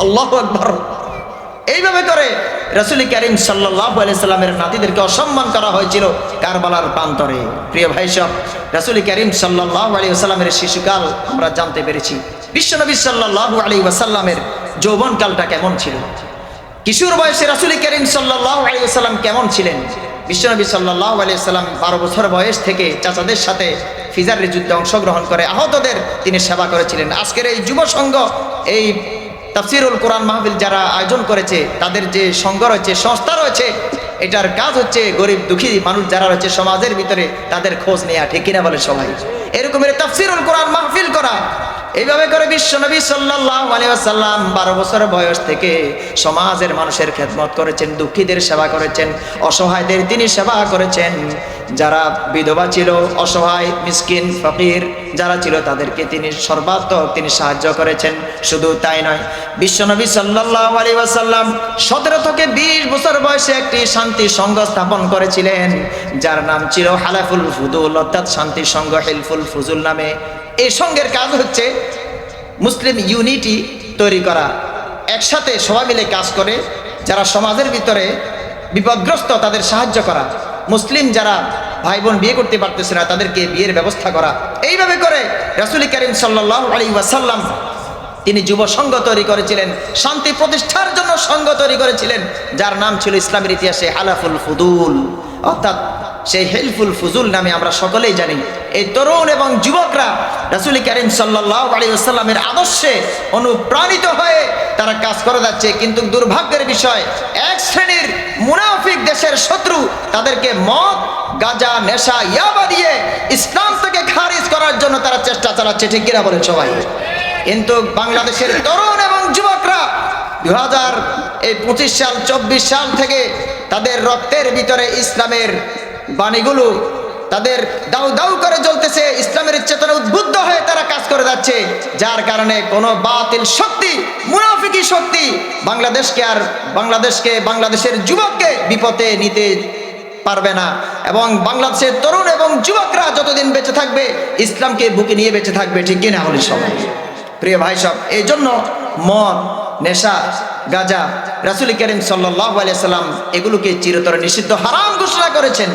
আল্লাহু আকবার। এইভাবে করে রাসূল করিম সাল্লাল্লাহু আলাইহি সাল্লামের নাতিদেরকে অসম্মান করা হয়েছিল কারবালার প্রান্তরে। প্রিয় ভাই সব, রাসূল করিম সাল্লাল্লাহু আলাইহি ওয়াসাল্লামের শিশুকাল আমরা জানতে পেরেছি। বিশ্বনবী সাল্লাল্লাহু আলাইহি ওয়াসাল্লামের যৌবনকালটা কেমন ছিল, কিশোর বয়সে রাসূল করিম সাল্লাল্লাহু আলাইহি ওয়াসাল্লাম কেমন ছিলেন। বিশ্বনবী সাল্লাল্লাহু আলাইহি ওয়াসাল্লাম 12 বছর বয়স থেকে চাচাদের সাথে ফিজারের যুদ্ধে অংশগ্রহণ করে আহতদের তিনি সেবা করেছিলেন। আজকের এই যুব সংঘ, এই তাফসিরুল কোরআন মাহফিল যারা আয়োজন করেছে, তাদের যে সংঘ রয়েছে, সংস্থা রয়েছে, এটার কাজ হচ্ছে গরিব দুঃখী মানুষ যারা রয়েছে সমাজের ভিতরে তাদের খোঁজ নেওয়া, ঠিক কিনা বলে সবাই? এরকমের তাফসিরুল কোরআন মাহফিল করা। এইভাবে করে বিশ্বনবী সাল্লাল্লাহু আলাইহি ওয়াসাল্লাম 12 বছর বয়স থেকে সমাজের মানুষের খেদমত করেছেন, দুঃখীদের সেবা করেছেন, অসহায়দের তিনি সেবা করেছেন। যারা বিধবা ছিল, অসহায়, মিসকিন, ফকির যারা ছিল তাদেরকে তিনি সর্বাত্মক তিনি সাহায্য করেছেন। শুধু তাই নয়, বিশ্বনবী সাল্লাল্লাহু আলাইহি ওয়াসাল্লাম 17 থেকে 20 বছর বয়সে একটি শান্তি সংঘ স্থাপন করেছিলেন, যার নাম ছিল হালাফুল ফুদুল, অর্থাৎ শান্তি সংঘ হিলফুল ফুজুল নামে। এই সংঘের কাজ হচ্ছে মুসলিম ইউনিটি তৈরি করা, একসাথে সবাই মিলে কাজ করে যারা সমাজের ভিতরে বিপদগ্রস্ত তাদের সাহায্য করা, মুসলিম যারা ভাই বোন বিয়ে করতে পারতেছে না তাদেরকে বিয়ের ব্যবস্থা করা। এইভাবে করে রাসূল করিম সাল্লাল্লাহু আলাইহি ওয়াসাল্লাম তিনি যুব সংঘ তৈরি করেছিলেন, শান্তি প্রতিষ্ঠার জন্য সংঘ তৈরি করেছিলেন, যার নাম ছিল ইসলামের ইতিহাসে হালাফুল ফুদুল, অর্থাৎ সেই হিলফুল ফুজুল নামে আমরা সকলেই জানি। এই তরুণ এবং যুবকরা রাসূল করিম সাল্লাল্লাহু আলাইহি ওয়াসাল্লামের আদর্শে অনুপ্রাণিত হয়ে তারা কাজ করে যাচ্ছে। কিন্তু দুর্ভাগ্যের বিষয়, এক শ্রেণীর মুনাফিক দেশের শত্রু তাদেরকে মদ, গাঁজা, নেশা, ইয়াবা দিয়ে ইসলাম থেকে খারিজ করার জন্য তারা চেষ্টা চালাচ্ছে, ঠিক কিনা বলেন সবাই? কিন্তু বাংলাদেশের তরুণ এবং যুবকরা 2025 সাল 24 সাল থেকে তাদের রক্তের ভিতরে ইসলামের বাণীগুলো তাদের দাউ দাউ করে জ্বলতেছে, ইসলামের চেতনা উদ্বুদ্ধ হয়ে তারা কাজ করে যাচ্ছে, যার কারণে কোনো বাতিল শক্তি, মুনাফিকি শক্তি বাংলাদেশের যুবককে বিপদে নিতে পারবে না। এবং বাংলাদেশের তরুণ এবং যুবকরা যতদিন বেঁচে থাকবে ইসলামকে বুকে নিয়ে বেঁচে থাকবে, ঠিক কিনা বলি সবাই? প্রিয় ভাই সব, এই জন্য মদ, নেশা, গাঁজা রাসূল করিম সাল্লাল্লাহু আলাইহি ওয়াসাল্লাম এগুলোকে চিরতরে নিষিদ্ধ, হারাম ঘোষণা করেছেন।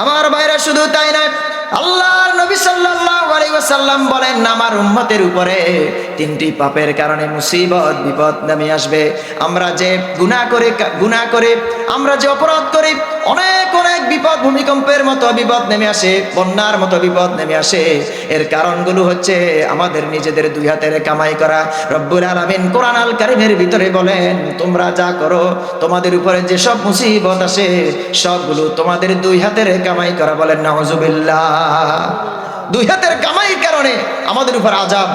আমার ভাইরা, শুধু তাই নয়, আল্লাহর নবী সাল্লাল্লাহু আলাইহি ওয়াসাল্লাম বলেন, আমার উম্মতের উপরে 3টি পাপের কারণে মুসিবত, বিপদ নেমে আসবে। আমরা যে গুনাহ করে আমরা যে অপরাধ করি, অনেক অনেক বিপদ, ভূমিকম্পের মতো বিপদ নেমে আসে, বন্যার মতো বিপদ নেমে আসে। এর কারণগুলো হচ্ছে আমাদের নিজেদের 2 হাতের কামাই করা। রব্বুল আলামিন কোরআন আল কারীমের ভিতরে বলেন, তোমরা যা করো, তোমাদের উপরে যেসব মুসিবত আসে সবগুলো তোমাদের 2 হাতের কামাই করা। বলেন নাউজুবিল্লাহ। 2 হাতের কামাইয়ের কারণে আমাদের উপর আযাব,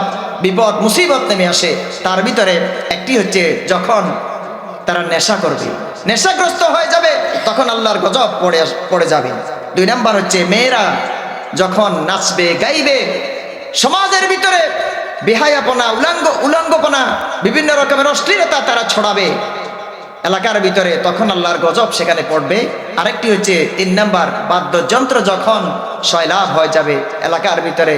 বিপদ, মুসিবত নেমে আসে। তার ভিতরে একটি হচ্ছে যখন তারা নেশা করবে, নেশাগ্রস্ত হয়ে যাবে, তখন আল্লাহর গজব পড়ে যাবে। 2 নাম্বার হচ্ছে মেয়েরা যখন নাচবে, গাইবে, সমাজের ভিতরে বেহায়াপনা, উলঙ্গপনা, বিভিন্ন রকমের অশ্লীলতা তারা ছড়াবে এলাকার ভিতরে, তখন আল্লাহর গজব সেখানে পড়বে। আরেকটি হচ্ছে 3 নাম্বার, বাদ্যযন্ত্র যখন সয়লাভ হয়ে যাবে এলাকার ভিতরে,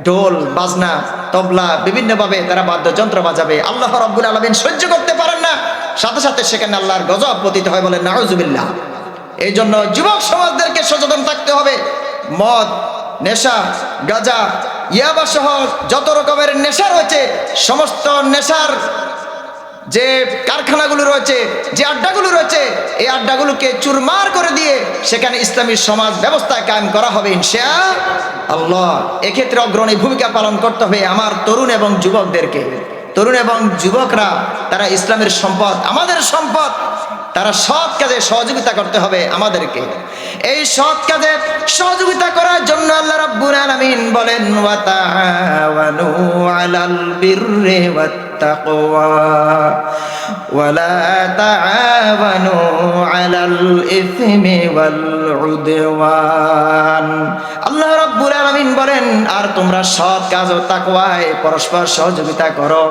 ঢোল, বাজনা, তবলা, বিভিন্নভাবে তারা বাদ্যযন্ত্র বাজাবে, আল্লাহ রাব্বুল আলামিন সহ্য করতে পারেন না, সাথে সাথে সেখানে আল্লাহর গজব পতিত হয়। বলেন নাউজুবিল্লাহ। এই জন্য যুবক সমাজদেরকে সচেতন থাকতে হবে। মদ, নেশা, গাঁজা, ইয়াবা সহ যত রকমের নেশা রয়েছে, সমস্ত নেশার যে কারখানাগুলো রয়েছে, যে আড্ডাগুলো রয়েছে, এই আড্ডাগুলোকে চুরমার করে দিয়ে সেখানে ইসলামী সমাজ ব্যবস্থা কায়েম করা হবে ইনশাআল্লাহ। এক্ষেত্রে অগ্রণী ভূমিকা পালন করতে হবে আমার তরুণ এবং যুবকদেরকে। তরুণ এবং যুবকরা তারা ইসলামের সম্পদ, আমাদের সম্পদ, তারা সৎ কাজে সহযোগিতা করতে হবে আমাদেরকে। এই সৎ কাজে সহযোগিতা করার জন্য আল্লাহ রাব্বুল আলামিন বলেন, ওয়া তাআওয়ানু আলাল বিররি ওয়াত তাকওয়া ওয়া লা তাআওয়ানু আলাল ইসমি ওয়াল উদওয়ান। আল্লাহ রাব্বুল আলামিন বলেন, আর তোমরা সৎ কাজ ও তাকওয়ায় পরস্পর সহযোগিতা করো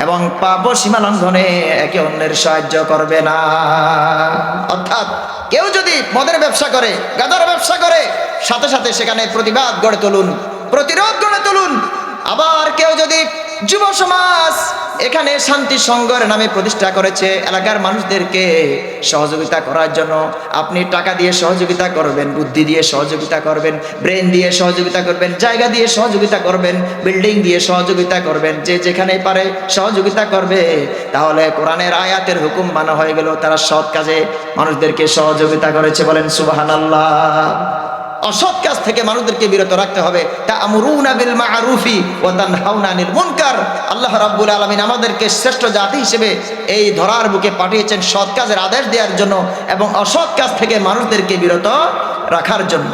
এবং পাপ ও সীমা লঙ্ঘনে একে অন্যের সাহায্য করবে না। অর্থাৎ কেউ যদি মদের ব্যবসা করে, গাঁজার ব্যবসা করে, সাথে সাথে সেখানে প্রতিবাদ গড়ে তুলুন, প্রতিরোধ গড়ে তুলুন। আবার কেউ যদি যুব সমাজ এখানে শান্তি সংঘের নামে প্রতিষ্ঠা করেছে, এলাকার মানুষদেরকে সহযোগিতা করার জন্য আপনি টাকা দিয়ে সহযোগিতা করবেন, বুদ্ধি দিয়ে সহযোগিতা করবেন, ব্রেন দিয়ে সহযোগিতা করবেন, জায়গা দিয়ে সহযোগিতা করবেন, বিল্ডিং দিয়ে সহযোগিতা করবেন, যে যেখানে পারে সহযোগিতা করবে। তাহলে কোরআনের আয়াতের হুকুম মানা হয়ে গেল, তারা সৎ কাজে মানুষদেরকে সহযোগিতা করেছে। বলেন সুবহানাল্লাহ। অসৎ কাজ থেকে মানুষদেরকে বিরত রাখতে হবে। তা'মুরুনা বিল মা'রুফি ওয়া তানহাউনা আনিল মুনকার। আল্লাহ রাব্বুল আলামিন আমাদেরকে শ্রেষ্ঠ জাতি হিসেবে এই ধরার বুকে পাঠিয়েছেন সৎ কাজের আদেশ দেওয়ার জন্য এবং অসৎ কাজ থেকে মানুষদেরকে বিরত রাখার জন্য।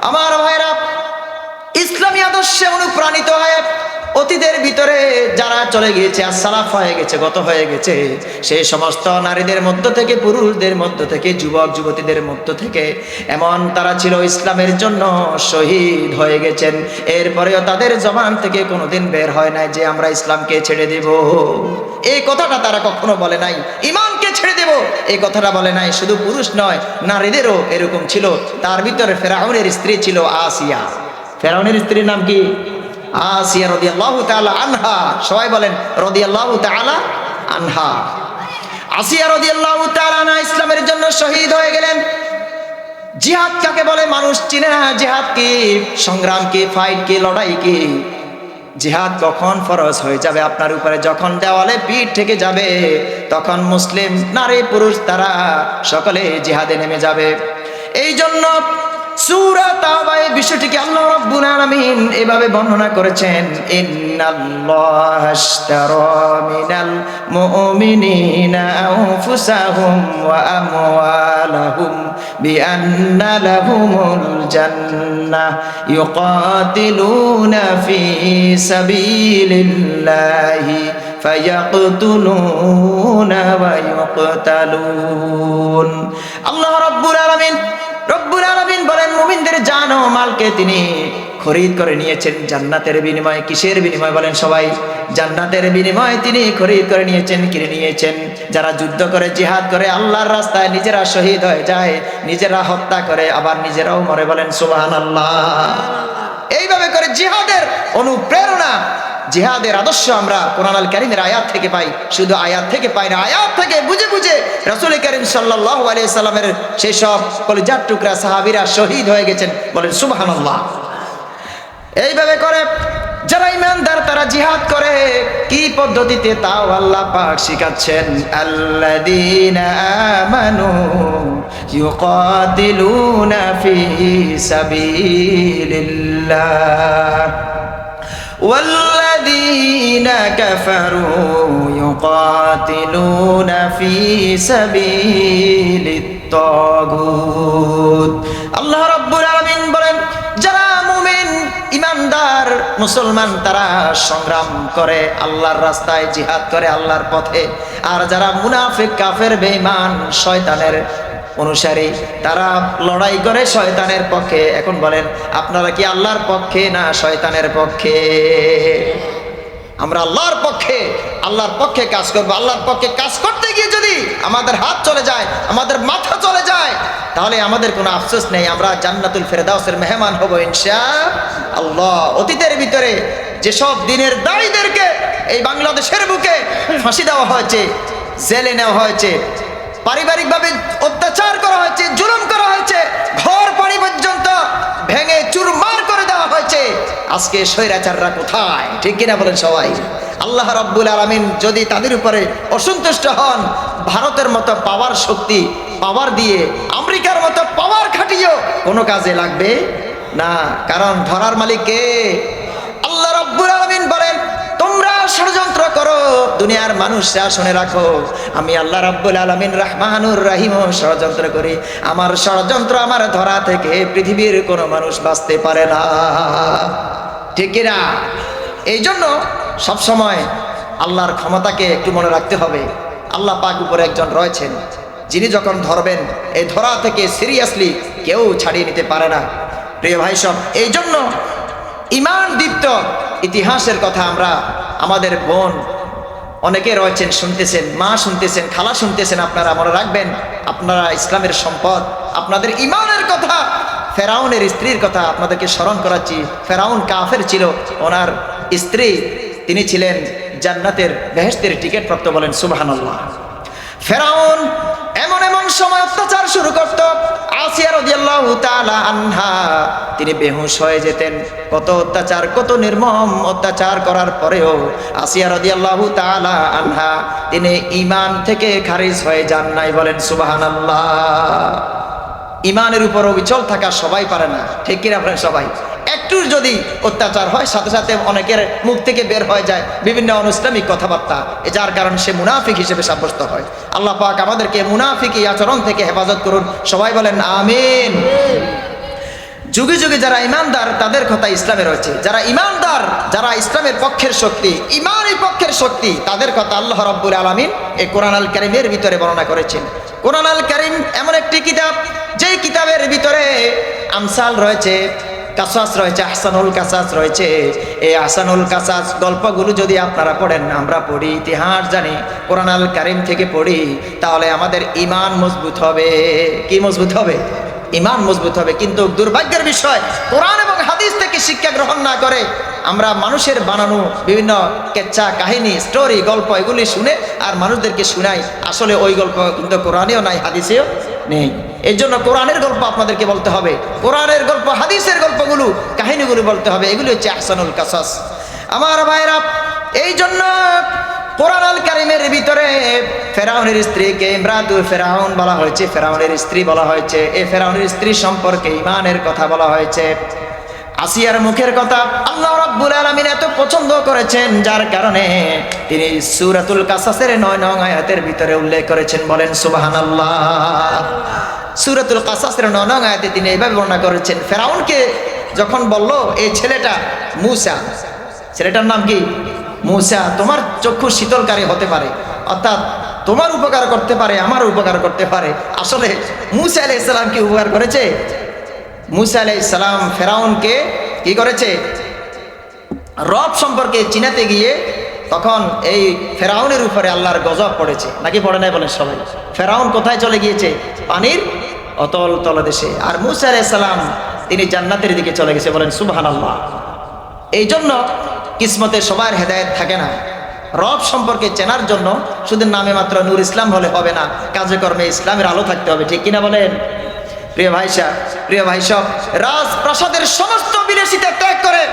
আমার ভাইরা, ইসলামী আদর্শে অনুপ্রাণিত হয়ে অতীতের ভিতরে যারা চলে গিয়েছে, আসসালাফ হয়ে গেছে, গত হয়ে গেছে, সেই সমস্ত নারীদের মধ্য থেকে, পুরুষদের মধ্য থেকে, যুবক যুবতীদের মধ্য থেকে এমন তারা ছিল ইসলামের জন্য শহীদ হয়ে গেছেন। এরপরেও তাদের জবান থেকে কোনোদিন বের হয় নাই যে আমরা ইসলামকে ছেড়ে দেব। এই কথাটা তারা কখনো বলে নাই। ঈমানকে ছেড়ে দেব এই কথাটা বলে নাই। শুধু পুরুষ নয়, নারীদেরও এরকম ছিল। তার ভিতরে ফেরাউনের স্ত্রী ছিল আসিয়া। ফেরাউনের স্ত্রীর নাম কি? আসিয়া রাদিয়াল্লাহু তাআলা আনহা। সবাই বলেন রাদিয়াল্লাহু তাআলা আনহা। আসিয়া রাদিয়াল্লাহু তাআলা আনহা ইসলামের জন্য শহীদ হয়ে গেলেন। জিহাদ কাকে বলে মানুষ চিনে না। জিহাদ কি, সংগ্রাম কি, ফাইট কি, লড়াই কি? জিহাদ কখন ফরজ হয়ে যাবে আপনার উপরে? যখন দেওয়ালে পিঠ থেকে যাবে, তখন মুসলিম নারী পুরুষ তারা সকলে জিহাদে নেমে যাবে। এই জন্য সূরা তাওবায় বিষয়টিকে আল্লাহ রাব্বুল আলামিন এভাবে বর্ণনা করেছেন, ইন্নাল্লাহা আশতারা মিনাল মুমিনিনা আনফুসাহুম ওয়া আমওয়ালাহুম বিআন্না লাহুমুল জান্নাহ ইউকাতিলুনা ফি সাবিলিল্লাহি ফায়াকতুলুনা ওয়া ইউকতালুন। আল্লাহ রাব্বুল আলামিন বলেন, মুমিনদের জান ও মালকে তিনি খরিদ করে নিয়েছেন জান্নাতের বিনিময়ে। কিসের বিনিময়ে বলেন সবাই? জান্নাতের বিনিময়ে তিনি খরিদ করে নিয়েছেন, কিনে নিয়েছেন। যারা যুদ্ধ করে, জিহাদ করে, আল্লাহর রাস্তায় নিজেরা শহীদ হয়ে যায়, নিজেরা হত্যা করে, আবার নিজেরাও মরে। বলেন সুবহানাল্লাহ। এইভাবে করে জিহাদের অনুপ্রেরণা, জিহাদের আদর্শ আমরা কোরআন আল কারীমের আয়াত থেকে পাই। শুধু আয়াত থেকে পাই না, আয়াত থেকে বুঝে বুঝে রাসূল কারীম সাল্লাল্লাহু আলাইহি সাল্লামের সেই সব কলিজার টুকরা সাহাবীরা শহীদ হয়ে গেছেন। বলেন সুবহানাল্লাহ। এইভাবে করে যারা ঈমানদার তারা জিহাদ করে। কি পদ্ধতিতে তাও আল্লাহ পাক শিখাচ্ছেন, আল্লাযীনা আমানু ইউকাতিলুনা ফি সাবিলিল্লাহ والذين كفروا يقاتلون في سبيل الطاغوت। আল্লাহ রাব্বুল আলামিন বলেন, যারা মুমিন ঈমানদার মুসলমান তারা সংগ্রাম করে, আল্লাহর রাস্তায় জিহাদ করে, আল্লাহর পথে। আর যারা মুনাফিক, কাফের, বেঈমান, শয়তানের অনুসারী, তারা লড়াই করে শয়তানের পক্ষে। এখন বলেন, আপনারা কি আল্লাহর পক্ষে না শয়তানের পক্ষে? আমরা আল্লাহর পক্ষে। আল্লাহর পক্ষে কাজ করবো। আল্লাহর পক্ষে কাজ করতে গিয়ে যদি আমাদের হাত চলে যায়, আমাদের মাথা চলে যায়, তাহলে আমাদের কোনো আফসোস নেই। আমরা জান্নাতুল ফেরদাউসের মেহমান হব ইনশাআল্লাহ। অতীতের ভিতরে যেসব দিনের দায়ীদেরকে এই বাংলাদেশের বুকে ফাঁসি দেওয়া হয়েছে, জেলে নেওয়া হয়েছে, পারিবারিকভাবে অত্যাচার করা হয়েছে, জুলুম করা হয়েছে, ঘর বাড়ি পর্যন্ত ভেঙে চুরমার করে দেওয়া হয়েছে, আজকে স্বৈরাচাররা কোথায়? ঠিক কিনা বলেন সবাই? আল্লাহ রাব্বুল আলামিন যদি তাদের উপরে অসন্তুষ্ট হন, ভারতের মতো পাওয়ার শক্তি, পাওয়ার দিয়ে, আমেরিকার মতো পাওয়ার খাটিয়েও কোনো কাজে লাগবে না। কারণ ধরার মালিক কে? আল্লাহ রাব্বুল আলামিন বলেন, তোমরা ষড়যন্ত্র করো, দুনিয়ার মানুষরা শুনে রাখো, আমি আল্লাহ রাব্বুল আলামিন রহমানুর রহিম ষড়যন্ত্র করি। আমার ষড়যন্ত্র, আমার ধরা থেকে পৃথিবীর কোনো মানুষ বাঁচতে পারে না। ঠিক কিনা? এই জন্য সবসময় আল্লাহর ক্ষমতাকে একটু মনে রাখতে হবে। আল্লাহ পাক উপরে একজন রয়েছেন, যিনি যখন ধরবেন, এই ধরা থেকে সিরিয়াসলি কেউ ছাড়িয়ে নিতে পারে না। প্রিয় ভাই সব, এই জন্য ইমান দীপ্ত ইতিহাসের কথা আমরা, আমাদের বোন অনেকে রয়েছেন শুনতেছেন, মা শুনতেছেন, খালা শুনতেছেন, আপনারা মনে রাখবেন, আপনারা ইসলামের সম্পদ, আপনাদের ইমানের কথা, ফেরাউনের স্ত্রীর কথা আপনাদেরকে স্মরণ করাচ্ছি। ফেরাউন কাফের ছিল, ওনার স্ত্রী তিনি ছিলেন জান্নাতের বেহেশতের টিকিট প্রাপ্ত, বলেন সুবহানাল্লাহ। ফেরাউন এমন এমন সময় অত্যাচার শুরু করত, আসিয়া রাদিয়াল্লাহু তাআলা আনহা তিনি বেহুশ হয়ে যেতেন। কত অত্যাচার, কত নির্মম অত্যাচার করার পরেও আসিয়া রাদিয়াল্লাহু তাআলা আনহা তিনি ঈমান থেকে খারিজ হয়ে যান নাই, বলেন সুবহানাল্লাহ। ঈমানের উপর অবিচল থাকা সবাই পারে না, ঠিক কিনা আপনারা সবাই? একটু যদি অত্যাচার হয় সাথে সাথে অনেকের মুখ থেকে বের হয়ে যায় বিভিন্ন অনিসলামিক কথাবার্তা, যার কারণে সে মুনাফিক হিসেবে সাব্যস্ত হয়। আল্লাহ পাক আমাদেরকে মুনাফিকি আচরণ থেকে হেফাজত করুন, সবাই বলেন আমিন। যুগে যুগে যারা ইমানদার তাদের কথা ইসলামে রয়েছে, যারা ইমানদার, যারা ইসলামের পক্ষের শক্তি, ইমানের পক্ষের শক্তি, তাদের কথা আল্লাহ রাব্বুল আলামিন এই কোরআন আল কারীমের ভিতরে বর্ণনা করেছেন। কোরআন আল কারীম এমন একটি কিতাব, যেই কিতাবের ভিতরে আমসাল রয়েছে, কাসাস রয়েছে, আহসানুল কাসাস রয়েছে। এই আহসানুল কাসাস গল্পগুলো যদি আপনারা পড়েন, আমরা পড়ি, ইতিহাস জানি, কোরআন আল কারীম থেকে পড়ি, তাহলে আমাদের ঈমান মজবুত হবে। কি মজবুত হবে? ঈমান মজবুত হবে। কিন্তু দুর্ভাগ্যের বিষয়, কোরআন এবং হাদিস থেকে শিক্ষা গ্রহণ না করে আমরা মানুষের বানানো বিভিন্ন কেচ্ছা কাহিনী, স্টোরি, গল্প এগুলি শুনে আর মানুষদেরকে শুনাই। আসলে ওই গল্প কিন্তু কোরআনেও নাই, হাদিসেও নেই। এই জন্য কোরআনের গল্প আপনাদেরকে বলতে হবে, কোরআনের গল্প, হাদিসের গল্পগুলো, কাহিনীগুলো বলতে হবে। এগুলি হচ্ছে আহসানুল কাসাস। আমার ভাইরা, এই জন্য কোরআন আল কারীমের ভিতরে ফেরাউনের স্ত্রীকে ইমরাতুল ফেরাউন বলা হয়েছে, ফেরাউনের স্ত্রী বলা হয়েছে। এই ফেরাউনের স্ত্রী সম্পর্কে ঈমানের কথা বলা হয়েছে। আসিয়ার মুখের কথা আল্লাহ রাব্বুল আলামিন এত পছন্দ করেছেন, যার কারণে তিনি সূরাতুল কাসাসের 9 নং আয়াতের ভিতরে উল্লেখ করেছেন, বলেন সুবহানাল্লাহ। সূরাতুল কাসাসের 9 নং আয়াতে তিনি এইভাবে বর্ণনা করেছেন, ফেরাউনকে যখন বলল এই ছেলেটা মূসা, ছেলেটার নাম কি? মূসা, তোমার চক্ষু শীতলকারী হতে পারে, অর্থাৎ তোমার উপকার করতে পারে, আমার উপকার করতে পারে। আসলে মূসা আলাইহিস সালাম কি উপকার করেছে? মূসা আলাইহিস সালাম ফেরাউনকে কি করেছে? রব সম্পর্কে চিনাতে গিয়ে তখন এই ফেরাউনের উপরে আল্লাহর গজব পড়েছে, নাকি পড়ে নাই? বলেন সবাই। ফেরাউন কোথায় চলে গিয়েছে? পানির অতল তলদেশে। আর মূসা আলাইহিস সালাম তিনি জান্নাতের দিকে চলে গেছে, বলেন সুবহানাল্লাহ। এই জন্য কিসমতে সবার হেদায়েত থাকে না। রব সম্পর্কে চেনার জন্য শুধু নামে মাত্র নূর ইসলাম হলে হবে না, কাজে কর্মে ইসলামের আলো থাকতে হবে, ঠিক কিনা বলেন? প্রিয় ভাই সব, রাজপ্রাসাদের সমস্ত বিলাসিতা ত্যাগ করে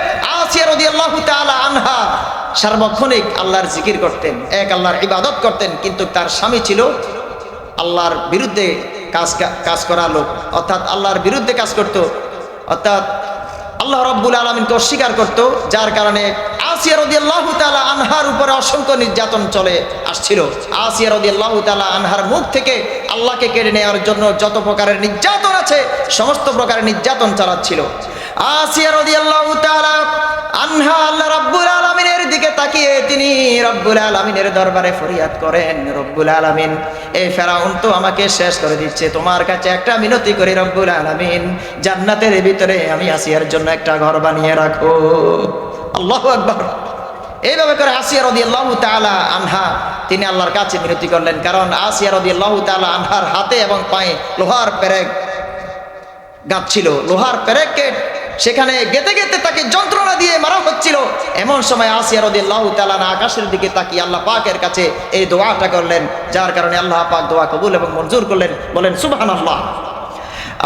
আসিয়া রাদিয়াল্লাহু তাআলা আনহা সার্বক্ষণিক আল্লাহর জিকির করতেন, এক আল্লাহর ইবাদত করতেন। কিন্তু তার স্বামী ছিল আল্লাহর বিরুদ্ধে কাজ করা লোক, অর্থাৎ আল্লাহর বিরুদ্ধে কাজ করত, অর্থাৎ আল্লাহ রাব্বুল আলামিনকে অস্বীকার করত, যার কারণে আসিয়া রাদিয়াল্লাহু তাআলা আনহার উপরে অসংখ্য নির্যাতন চলে আসছিল। আসিয়া রাদিয়াল্লাহু তাআলা আনহার মুখ থেকে আল্লাহকে কেড়ে নেওয়ার জন্য যত প্রকারের নির্যাতন আছে সমস্ত প্রকারের নির্যাতন চালাচ্ছিল। আসিয়া রাদিয়াল্লাহু তাআলা আনহা আল্লাহ রাব্বুল আলামিনের দিকে তাকিয়ে তিনি রব্বুল আলামিনের দরবারে ফরিয়াদ করেন, রব্বুল আলামিন, এই ফেরাউন তো আমাকে শেষ করে দিচ্ছে, তোমার কাছে একটা মিনতি করি রব্বুল আলামিন, জান্নাতের ভিতরে আমি আসিয়ার জন্য একটা ঘর বানিয়ে রাখো। আল্লাহু আকবার। এইভাবে করে আসিয়া রাদিয়াল্লাহু তাআলা আনহা তিনি আল্লাহর কাছে মিনতি করলেন, কারণ আসিয়া রাদিয়াল্লাহু তাআলা আনহার হাতে এবং পায়ে লোহার পেরেক গাঁথছিল, লোহার পেরেককে সেখানে গেতে গেতে তাকে যন্ত্রণা দিয়ে মারা হচ্ছিল। এমন সময় আসিয়া রাদিয়াল্লাহু তাআলা আকাশের দিকে তাকিয়ে আল্লাহ পাকের কাছে এই দোয়াটা করলেন, যার কারণে আল্লাহ পাক দোয়া কবুল এবং মঞ্জুর করলেন, বলেন সুবহানাল্লাহ।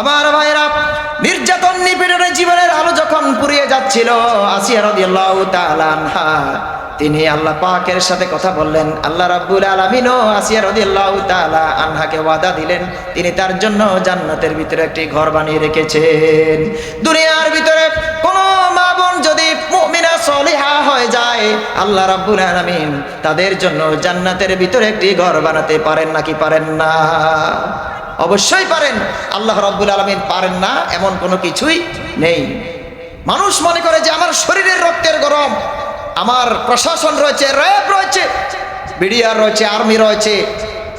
আমার ভাইরা, নির্যাতন নিপীড়নের জীবনের আলো যখন পুড়িয়ে যাচ্ছিল, আসিয়া রাদিয়াল্লাহু তাআলা আনহা তিনি আল্লাহ পাকের সাথে কথা বললেন। আল্লাহ রাব্বুল আলামিনও আসিয়া রাদিয়াল্লাহু তাআলা আনহাকে ওয়াদা দিলেন, তিনি তার জন্য জান্নাতের ভিতরে একটি ঘর বানিয়ে রেখেছেন। দুনিয়ার ভিতরে কোন মা বোন যদি মুমিনা সলিহা হয়ে যায়, আল্লাহ রাব্বুল আলামিন তাদের জন্য জান্নাতের ভিতরে একটি ঘর বানাতে পারেন নাকি পারেন না? অবশ্যই পারেন। আল্লাহ রাব্বুল আলামিন পারেন না এমন কোনো কিছুই নেই। মানুষ মনে করে যে আমার শরীরের রক্তের গরম, আমার প্রশাসন রয়েছে, র্যাব রয়েছে, বিডিআর রয়েছে, আর্মি রয়েছে,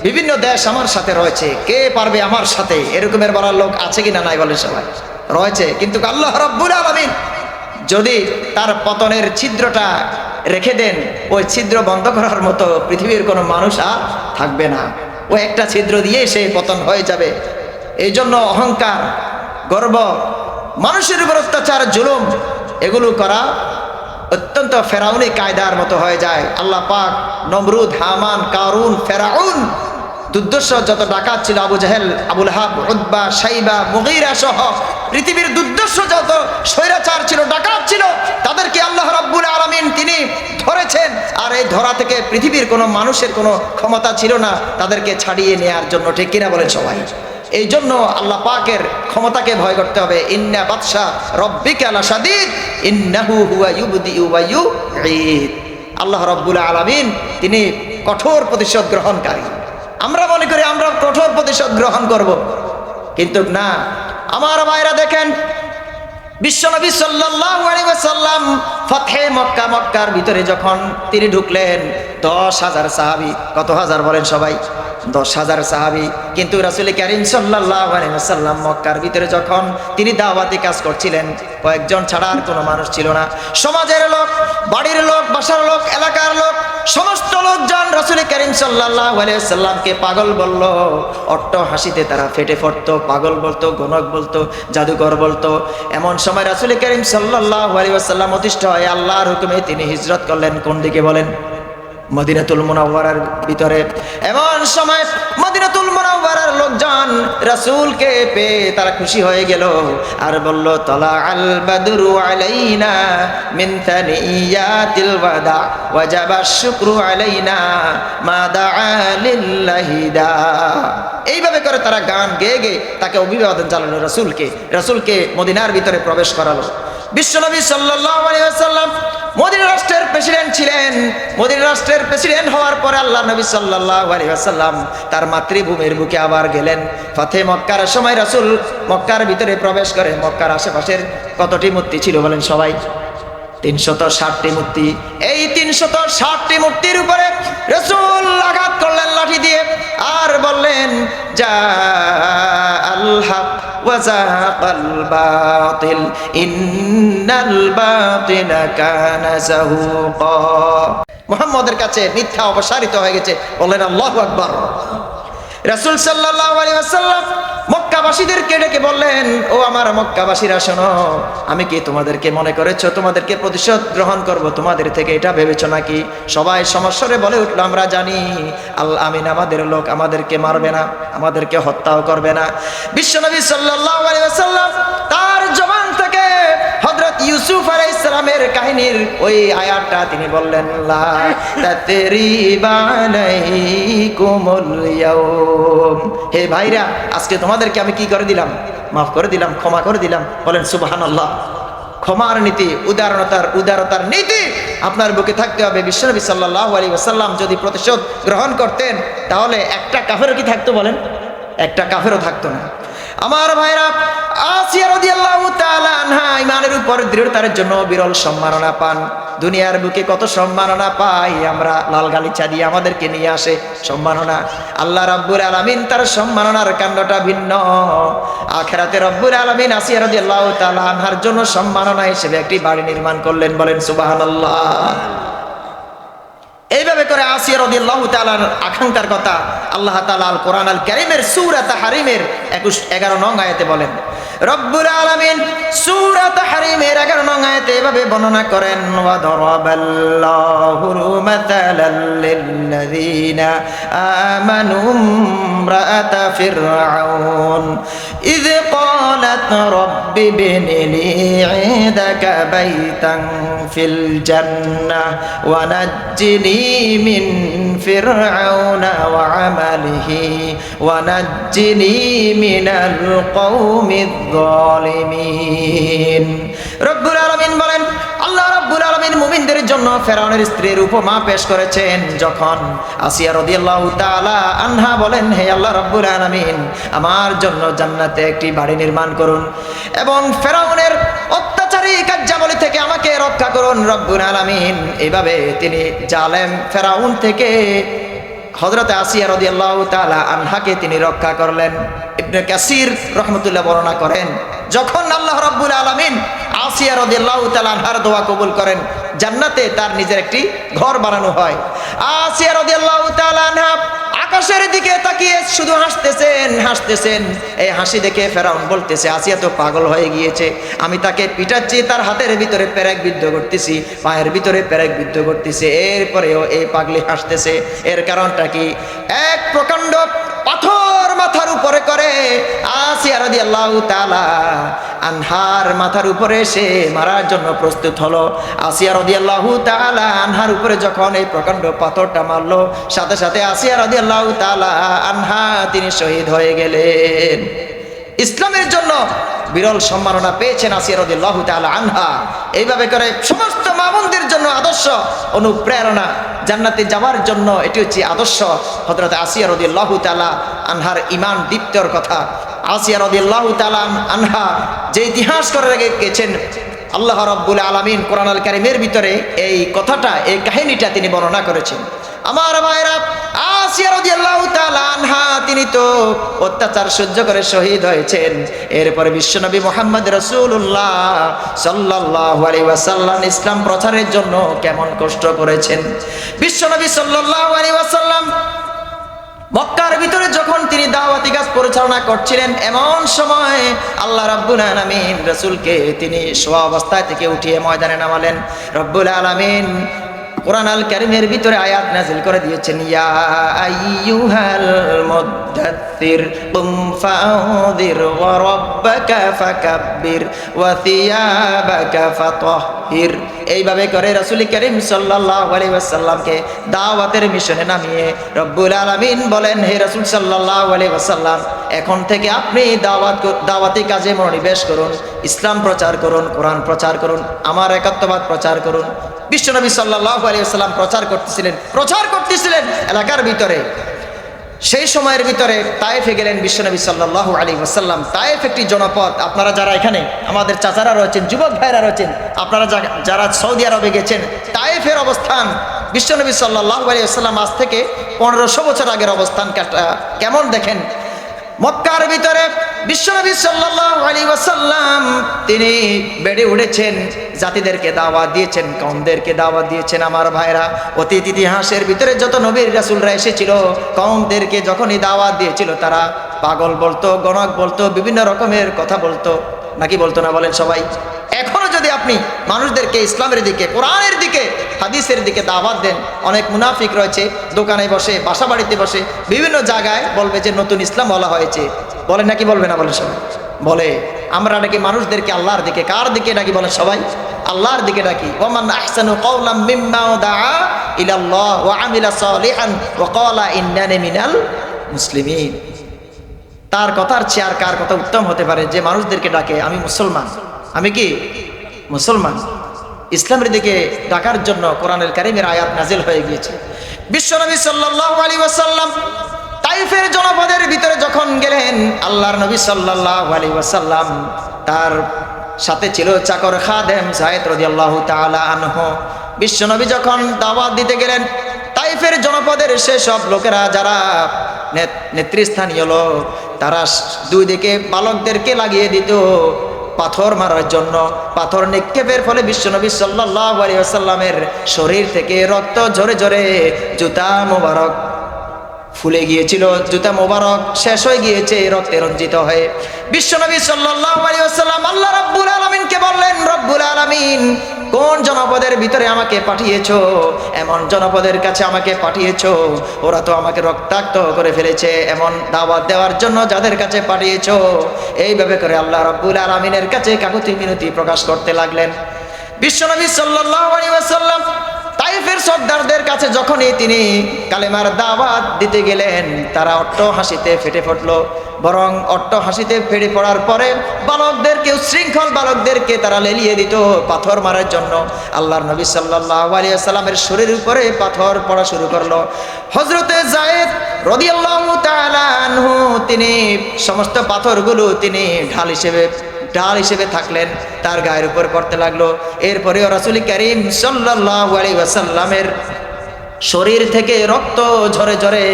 বিভিন্ন দেশ আমার সাথে রয়েছে, কে পারবে আমার সাথে, এরকমের বলার লোক আছে কিনা নাই বলে সবাই রয়েছে। কিন্তু আল্লাহ রাব্বুল আলামিন যদি তার পতনের ছিদ্রটা রেখে দেন, ওই ছিদ্র বন্ধ করার মতো পৃথিবীর কোনো মানুষ আর থাকবে না। ও একটা ছিদ্র দিয়ে সে পতন হয়ে যাবে। এই জন্য অহংকার, গর্ব, মানুষের উপর অত্যাচার, জুলুম এগুলো করা অত্যন্ত ফেরাউনি কায়দার মতো হয়ে যায়। আল্লাহ পাক নমরুদ, হামান, কারুন, ফেরাউন, দুর্দর্শ যত ডাকাত ছিল, আবু জাহেল, আবুল হাব, উতবা, শাইবা, মুগীরা সহ পৃথিবীর দুর্দর্শ যত স্বৈরাচার ছিল, ডাকাত ছিল, তাদেরকে আল্লাহ রাব্বুল আলামিন তিনি ধরেছেন। আর এই ধরা থেকে পৃথিবীর কোনো মানুষের কোনো ক্ষমতা ছিল না তাদেরকে ছাড়িয়ে নেয়ার জন্য, ঠিক কিনা বলেন সবাই? এই জন্য আল্লাহ পাকের ক্ষমতাকে ভয় করতে হবে। ইন্না বাতশা রব্বিকা লাশাদীদ ইন্নাহু হুয়া ইউবদিউ ওয়া ইউঈদ। আল্লাহ রাব্বুল আলামিন তিনি কঠোর প্রতিশোধ গ্রহণকারী। আমরা মনে করি আমরা কঠোর প্রতিশোধ গ্রহণ করব, কিন্তু না। আমার ভাইরা দেখেন, বিশ্বনবী সাল্লাল্লাহু আলাইহি ওয়াসাল্লাম ফতহে মক্কা, মক্কার ভিতরে যখন তিনি ঢুকলেন, 10,000 সাহাবী, কত হাজার বলেন সবাই? 10,000 সাহাবী। কিন্তু রাসূল কারীম সাল্লাল্লাহু আলাইহি ওয়াসাল্লাম মক্কার ভিতরে যখন তিনি দাওয়াতি কাজ করছিলেন, কয়েকজন ছাড়া আর কোনো মানুষ ছিল না। সমাজের লোক, বাড়ির লোক, বাসার লোক, এলাকার লোক, সমস্ত লোকজন রাসূল কারীম সাল্লাল্লাহু আলাইহি ওয়াসাল্লামকে পাগল বলল। অট্ট হাসিতে তারা ফেটে পড়তো, পাগল বলতো, গণক বলতো, জাদুকর বলতো। এমন সময় রাসূল কারীম সাল্লাল্লাহু আলাইহি ওয়াসাল্লাম অতিষ্ঠ হয়ে আল্লাহর হুকুমে তিনি হিজরত করলেন। কোন দিকে বলেন? মদিনাতুল মুনাওয়ারার ভিতরে। এমন সময় মদিনাতুল মুনাওয়ারার লোকজন রাসূলকে পেয়ে তারা খুশি হয়ে গেল আর বলল, তালা আল বাদরু আলাইনা মিন তানিয়াতিল ওয়াদা ওয়াজাবা শুকরু আলাইনা মা দাআ লিল্লাহি দা। এইভাবে করে তারা গান গেয়ে গেয়ে তাকে অভিবাদন জানালো, রাসূলকে মদিনার ভিতরে প্রবেশ করালো। বিশ্বনবী সাল্লাল্লাহু আলাইহি ওয়াসাল্লাম মদিনা রাষ্ট্রের প্রেসিডেন্ট ছিলেন। মদিনা রাষ্ট্রের প্রেসিডেন্ট হওয়ার পরে আল্লাহ নবী সাল্লাল্লাহু আলাইহি ওয়াসাল্লাম তার মাতৃভূমির বুকে আবার গেলেন। ফাতে মক্কার সময় রাসূল মক্কার ভিতরে প্রবেশ করে। মক্কার আশেপাশের কতটি মূর্তি ছিল বলেন সবাই? 360টি মূর্তি। এই 360টি মূর্তির উপরে রাসূল আঘাত করলেন লাঠি দিয়ে আর বললেন, যা আল হক ওয়া যাকাল বাতিল ইন্নাল বাতিলা কানা যাহুকা। মুহাম্মদের কাছে মিথ্যা অপসারিত হয়ে গেছে। বললেন আল্লাহু আকবার। রাসূল সাল্লাল্লাহু আলাইহি ওয়াসাল্লাম মক্কাবাসীদেরকে ডেকে বললেন, ও আমার মক্কাবাসীরা শোনো, আমি কি তোমাদেরকে মনে করেছো তোমাদেরকে প্রতিশোধ গ্রহণ করব? তোমাদের থেকে এটা ভেবেছো নাকি? সবাই সমস্বরে বলে উঠলো, আমরা জানি আল আমিন আমাদের লোক, আমাদেরকে মারবে না, আমাদেরকে হত্যাও করবে না। বিশ্বনবী সাল্লাল্লাহু আলাইহি ওয়াসাল্লাম তার জবান থেকে হযরত ইউসুফ আলাইহিস সালামের কাহিনীর ওই আয়াতটা তিনি বললেন, লা তাতরিবা আলাইকুমুল ইয়াউম। হে ভাইরা, আজকে তোমাদেরকে আমি কি করে দিলাম? মাফ করে দিলাম, ক্ষমা করে দিলাম। বলেন সুবহানাল্লাহ। ক্ষমার নীতি, উদারতার নীতি আপনার বুকে থাকতে হবে। বিশ্বনবী সাল্লাল্লাহু আলাইহি ওয়াসাল্লাম যদি প্রতিশোধ গ্রহণ করতেন তাহলে একটা কাফেরও কি থাকতো বলেন? একটা কাফেরও থাকতো না। আমার ভাইরা, আসিয়া রাদিয়াল্লাহু তাআলা আনহা ঈমানের উপর দৃঢ়তার জন্য বিরল সম্মাননা পান। দুনিয়ার বুকে কত সম্মাননা পাই আমরা, লাল গালিচা দিয়ে আমাদেরকে নিয়ে আসে সম্মাননা। আল্লাহ রাব্বুল আলামিন তার সম্মাননার কাণ্ডটা ভিন্ন। আখিরাতে রাব্বুল আলামিন আসিয়া রাদিয়াল্লাহু তাআলা আনহার জন্য সম্মাননা হিসেবে একটি বাড়ি নির্মাণ করলেন। বলেন সুবহানাল্লাহ। এইভাবে করে আসিয়া রাদিয়াল্লাহু তাআলার আকাঙ্ক্ষার কথা আল্লাহ তাআলা আল কোরআন আল কারীমের সূরা তাহরিমের 11 নং আয়াতে বলেন। রব্বুল আলামিন সূরা তাহরিমের 11 নং আয়াতে এভাবে বর্ণনা করেন, ওয়া দারাবাল্লাহু মাতালাল লিল্লাযিনা আমানু ইমরাআতা ফিরআউন ইয ক্বালাত রাব্বি ইবনি লি ইনদাকা বাইতান ফিল জান্নাহ ওয়া নাজ্জিনি মিন ফিরআউনা ওয়া আমালিহি ওয়া নাজ্জিনি মিনাল কওমিয যালিমিন। রব্বুল আলামিন বলেন, আল্লাহ রাব্বুল আলামিন মুমিনদের জন্য ফেরাউনের স্ত্রীর উপমা পেশ করেছেন। যখন আসিয়া রাদিয়াল্লাহু তাআলা আনহা বলেন, হে আল্লাহ রাব্বুল আলামিন, আমার জন্য জান্নাতে একটি বাড়ি নির্মাণ করুন এবং ফেরাউনের অত্যাচারী কার্যাবলী থেকে আমাকে রক্ষা করুন রব্বুল আলামিন। এইভাবে তিনি জালেম ফেরাউন থেকে হযরত আসিয়া রাদিয়াল্লাহু তাআলা আনহাকে তিনি রক্ষা করলেন। ইবনে কাসির রাহমাতুল্লাহ বর্ণনা করেন, যখন আল্লাহ রাব্বুল আলামিন আসিয়া রাদিয়াল্লাহু তাআলা আনহার দোয়া কবুল করেন, জান্নাতে তার নিজের একটি ঘর বানানো হয়। আসিয়া রাদিয়াল্লাহু তাআলা আনহা আকাশের দিকে তাকিয়ে শুধু হাসতেছেন। এই হাসি দেখে ফেরাউন বলতেছে, আসিয়া তো পাগল হয়ে গিয়েছে, আমি তাকে পিটাচ্ছি, তার হাতের ভিতরে পেরেক বিদ্ধ করতেছি, পায়ের ভিতরে পেরেক বিদ্ধ করতেছি, এরপরেও এই পাগলি হাসতেছে। এর কারণটা কি? এক প্রকাণ্ড পাথর মাথার উপরে করে আসিয়া রাদিয়াল্লাহু তাআলা আনহার মাথার উপরে সে মারার জন্য প্রস্তুত হলো। আসিয়া রাদিয়াল্লাহু তাআলা আনহার উপরে যখন এই প্রকাণ্ড পাথরটা মারলো, সাথে সাথে আসিয়া রাদিয়াল্লাহু তাআলা আনহা তিনি শহীদ হয়ে গেলেন। ইসলামের জন্য বিরল সম্মাননা পেয়েছেন আসিয়া রাদিয়াল্লাহু তাআলা আনহা। এইভাবে করে সমস্ত মা বোনদের জন্য আদর্শ, অনুপ্রেরণা, জান্নাতে যাওয়ার জন্য এটি হচ্ছে আদর্শ। হযরত আসিয়া রাদিয়াল্লাহু তাআলা আনহার ঈমান দীপ্তর কথা। আসিয়া রাদিয়াল্লাহু তাআলা আনহা যে ইতিহাস করে গেছেন, আল্লাহ রাব্বুল আলামিন কোরআনুল কারীমের ভিতরে এই কথাটা, এই কাহিনীটা তিনি বর্ণনা করেছেন। আমার ভাইরা, আসিয়া রাদিয়াল্লাহু তাআলা আনহা তিনি তো অত্যাচার সহ্য করে শহীদ হয়েছেন। এরপরে বিশ্বনবী মুহাম্মদ রাসূলুল্লাহ সাল্লাল্লাহু আলাইহি ওয়াসাল্লাম ইসলাম প্রচারের জন্য কেমন কষ্ট করেছেন। বিশ্বনবী সাল্লাল্লাহু আলাইহি ওয়াসাল্লাম মক্কার ভিতরে যখন তিনি দাওয়াতি কাজ পরিচালনা করছিলেন, এমন সময় আল্লাহ রাব্বুল আলামিন রাসূলকে তিনি শোয়া অবস্থায় থেকে উঠিয়ে ময়দানে নামালেন। রব্বুল আলামিন কোরআনুল কারীমের ভিতরে আয়াত নাযিল করে দিয়েছেন, ইয়া আইয়ুহাল মুদ্দাথির কুম ফাউযির ওয়া রাব্বাকা ফাকাব্বির ওয়া থিয়াবাকা ফাতাহহির। এইভাবে করে রাসূল করিম সাল্লাল্লাহু আলাইহি ওয়াসাল্লামকে দাওয়াতের মিশনে নামিয়ে রব্বুল আলামিন বলেন, হে রাসূল সাল্লাল্লাহু আলাইহি ওয়াসাল্লাম, এখন থেকে আপনি দাওয়াতি কাজে মনোনিবেশ করুন, ইসলাম প্রচার করুন, কোরআন প্রচার করুন, আমার একাত্মবাদ প্রচার করুন। বিশ্বনবী সাল্লাল্লাহু আলাইহি ওয়াসাল্লাম প্রচার করতেছিলেন এলাকার ভিতরে। সেই সময়ের ভিতরে তায়েফে গেলেন বিশ্বনবী সাল্লাল্লাহু আলাইহি ওয়াসাল্লাম। তায়েফ একটি জনপদ। আপনারা যারা এখানে আমাদের চাচারা রয়েছেন, যুবক ভাইরা রয়েছেন, আপনারা যারা সৌদি আরবে গেছেন, তায়েফের অবস্থান বিশ্বনবী সাল্লাল্লাহু আলাইহি ওয়াসাল্লাম আজ থেকে 1500 বছর আগের অবস্থান কেমন দেখেন। মক্কার ভিতরে বিশ্বনবী সাল্লাল্লাহু আলাইহি ওয়াসাল্লাম তিনি বেড়ে উঠেছেন, জাতিদেরকে দাওয়াত দিয়েছেন, কওমদেরকে দাওয়াত দিয়েছেন। আমার ভাইরা, অতীত ইতিহাসের ভিতরে যত নবীর রাসূলরা এসেছিল, কওমদেরকে যখনই দাওয়াত দিয়েছিল, তারা পাগল বলতো, গণক বলতো, বিভিন্ন রকমের কথা বলতো, নাকি বলতো না? বলেন সবাই। এখনো যদি আপনি মানুষদেরকে ইসলামের দিকে, কোরআনের দিকে, হাদিসের দিকে দাওয়াত দেন, অনেক মুনাফিক রয়েছে, দোকানে বসে, বাসা বাড়িতে বসে, বিভিন্ন জায়গায় বলবে যে নতুন ইসলাম বলা হয়েছে। বলেন নাকি বলবে না? বলেন সবাই। বলে আমরা নাকি মানুষদেরকে আল্লাহর দিকে, কার দিকে ডাকি? বলেন সবাই। আল্লাহর দিকে ডাকি। ওমান আহসানু কাওলাম মিম্মা দাআ ইলাল্লাহ ওয়া আমিলা সালিহান ওয়া ক্বালা ইন্নানি মিনাল মুসলিমিন। তার কথার চেয়ে আর কার কথা উত্তম হতে পারে যে মানুষদেরকে ডাকে আমি মুসলমান, আমি কি মুসলমান। ইসলামের দিকে ডাকার জন্য কোরআনুল কারীমের আয়াত নাজিল হয়ে গিয়েছে। বিশ্বনবী সাল্লাল্লাহু আলাইহি ওয়াসাল্লাম তাইফের জনপদের ভিতরে যখন গেলেন, আল্লাহর নবী সাল্লাল্লাহু আলাইহি ওয়াসাল্লাম তার সাথে ছিল চাকর খাদেম যায়েদ রাদিয়াল্লাহু তাআলা আনহু। বিশ্বনবী যখন দাওয়াত দিতে গেলেন, তাইফের জনপদের সেসব লোকেরা যারা নেতৃস্থানীয় লোক, তারা দুই দিকে বালকদেরকে লাগিয়ে দিত পাথর মারার জন্য। পাথর নিক্ষেপের ফলে বিশ্বনবী সাল্লাল্লাহু আলাইহি ওয়াসাল্লামের শরীর থেকে রক্ত ঝরে ঝরে জুতা মোবারক ফুলে গিয়েছিল, জুতা মোবারক শেষ হয়ে গিয়েছে রক্তে রঞ্জিত হয়ে। বিশ্বনবী সাল্লাল্লাহু আলাইহি ওয়াসাল্লাম আল্লাহ রাব্বুল আলামিনকে বললেন, রব্বুল আলামিন, কোন জনপদের ভিতরে আমাকে পাঠিয়েছো? এমন জনপদের কাছে আমাকে পাঠিয়েছো, ওরা তো আমাকে রক্তাক্ত করে ফেলেছে। এমন দাওয়াত দেওয়ার জন্য যাদের কাছে পাঠিয়েছো। এইভাবে করে আল্লাহ রাব্বুল আলামিনের কাছে কাকুতি মিনতি প্রকাশ করতে লাগলেন। বিশ্বনবী সাল্লাল্লাহু আলাইহি ওয়াসাল্লাম তাইফের সর্দারদের কাছে যখনই তিনি কালেমার দাওয়াত দিতে গেলেন, তারা অট্ট হাসিতে ফেটে পড়লো। বরং অট্ট হাসিতে ফেটে পড়ার পরে বালকদেরকে, উচ্ছৃঙ্খল বালকদেরকে তারা লেলিয়ে দিত পাথর মারার জন্য। আল্লাহর নবী সাল্লাল্লাহু আলাইহি ওয়াসাল্লামের শরীরের উপরে পাথর পড়া শুরু করলো। হযরতে যায়েদ রাদিয়াল্লাহু তাআলা আনহু তিনি সমস্ত পাথরগুলো তিনি ঢাল হিসেবে থাকলেন, তার গায়ের উপর পড়তে লাগলো। এরপরেও রাসূল করিম সাল্লাল্লাহু আলাইহি ওয়াসাল্লামের শরীর থেকে রক্ত ঝরে ঝরে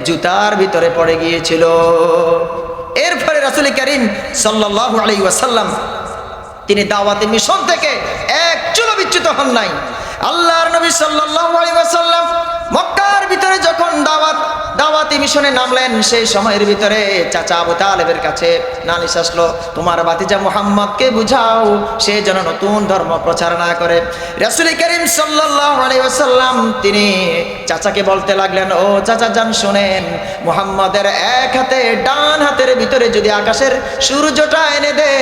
জুতার ভিতরে পড়ে গিয়েছিল। এরপরে রাসূল করিম সাল্লাল্লাহু আলাইহি ওয়াসাল্লাম তিনি দাওয়াতি মিশন থেকে এক চুলো বিচ্যুত হন নাই। আল্লাহর নবী সাল্লাল্লাহু আলাইহি ওয়াসাল্লাম মক্কার ভিতরে যখন দাওয়াতি মিশনে নামলেন, সেই সময়ের ভিতরে চাচা আবু তালেবের কাছে নালিশ আসলো, তোমার ভাতিজা মুহাম্মদকে বুঝাও সে যেন নতুন ধর্ম প্রচার না করে। রাসূল করিম সাল্লাল্লাহু আলাইহি ওয়াসাল্লাম তিনি চাচাকে বলতে লাগলেন, ও চাচা যান শুনেন, মুহাম্মদের এক হাতে ডান হাতের ভিতরে যদি আকাশের সূর্যটা এনে দে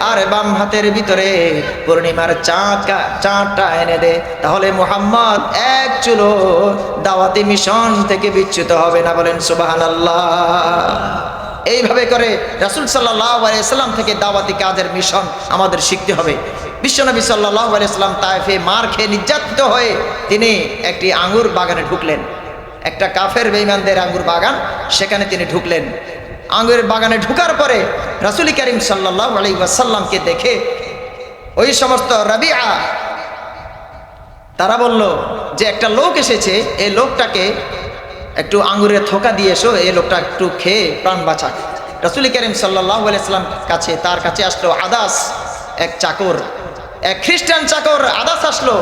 আর বাম হাতের ভিতরে পূর্ণিমার চাঁদটা এনে দে, তাহলে মুহাম্মদ এক চুলো দাওয়াতি মিশন থেকে বিচ্যুত হবে না। বলেন সুবহানাল্লাহ। এইভাবে করে রাসূল সাল্লাল্লাহু আলাইহি ওয়াসাল্লাম থেকে দাওয়াতি কাজের মিশন আমাদের শিখতে হবে। বিশ্বনবী সাল্লাল্লাহু আলাইহি ওয়াসাল্লাম তায়েফে মার খেয়ে নির্যাতিত হয়ে তিনি একটি আঙ্গুর বাগানে ঢুকলেন, একটা কাফের বেঈমানদের আঙ্গুর বাগান, সেখানে তিনি ঢুকলেন। আঙ্গুরের বাগানে ঢুকার পরে রাসূল করিম সাল্লাল্লাহু আলাইহি ওয়াসাল্লামকে দেখে ওই সমস্ত রাবিআ তারা বলল যে একটা লোক এসেছে, এই লোকটাকে একটু আঙ্গুরের থোকা দিয়ে এসো, এই লোকটা একটু খেয়ে প্রাণ বাঁচাক। রাসূল করিম সাল্লাল্লাহু আলাইহি ওয়াসাল্লাম তার কাছে আসলো আদাস, এক চাকর, এক খ্রিস্টান চাকর আদাস আসলো।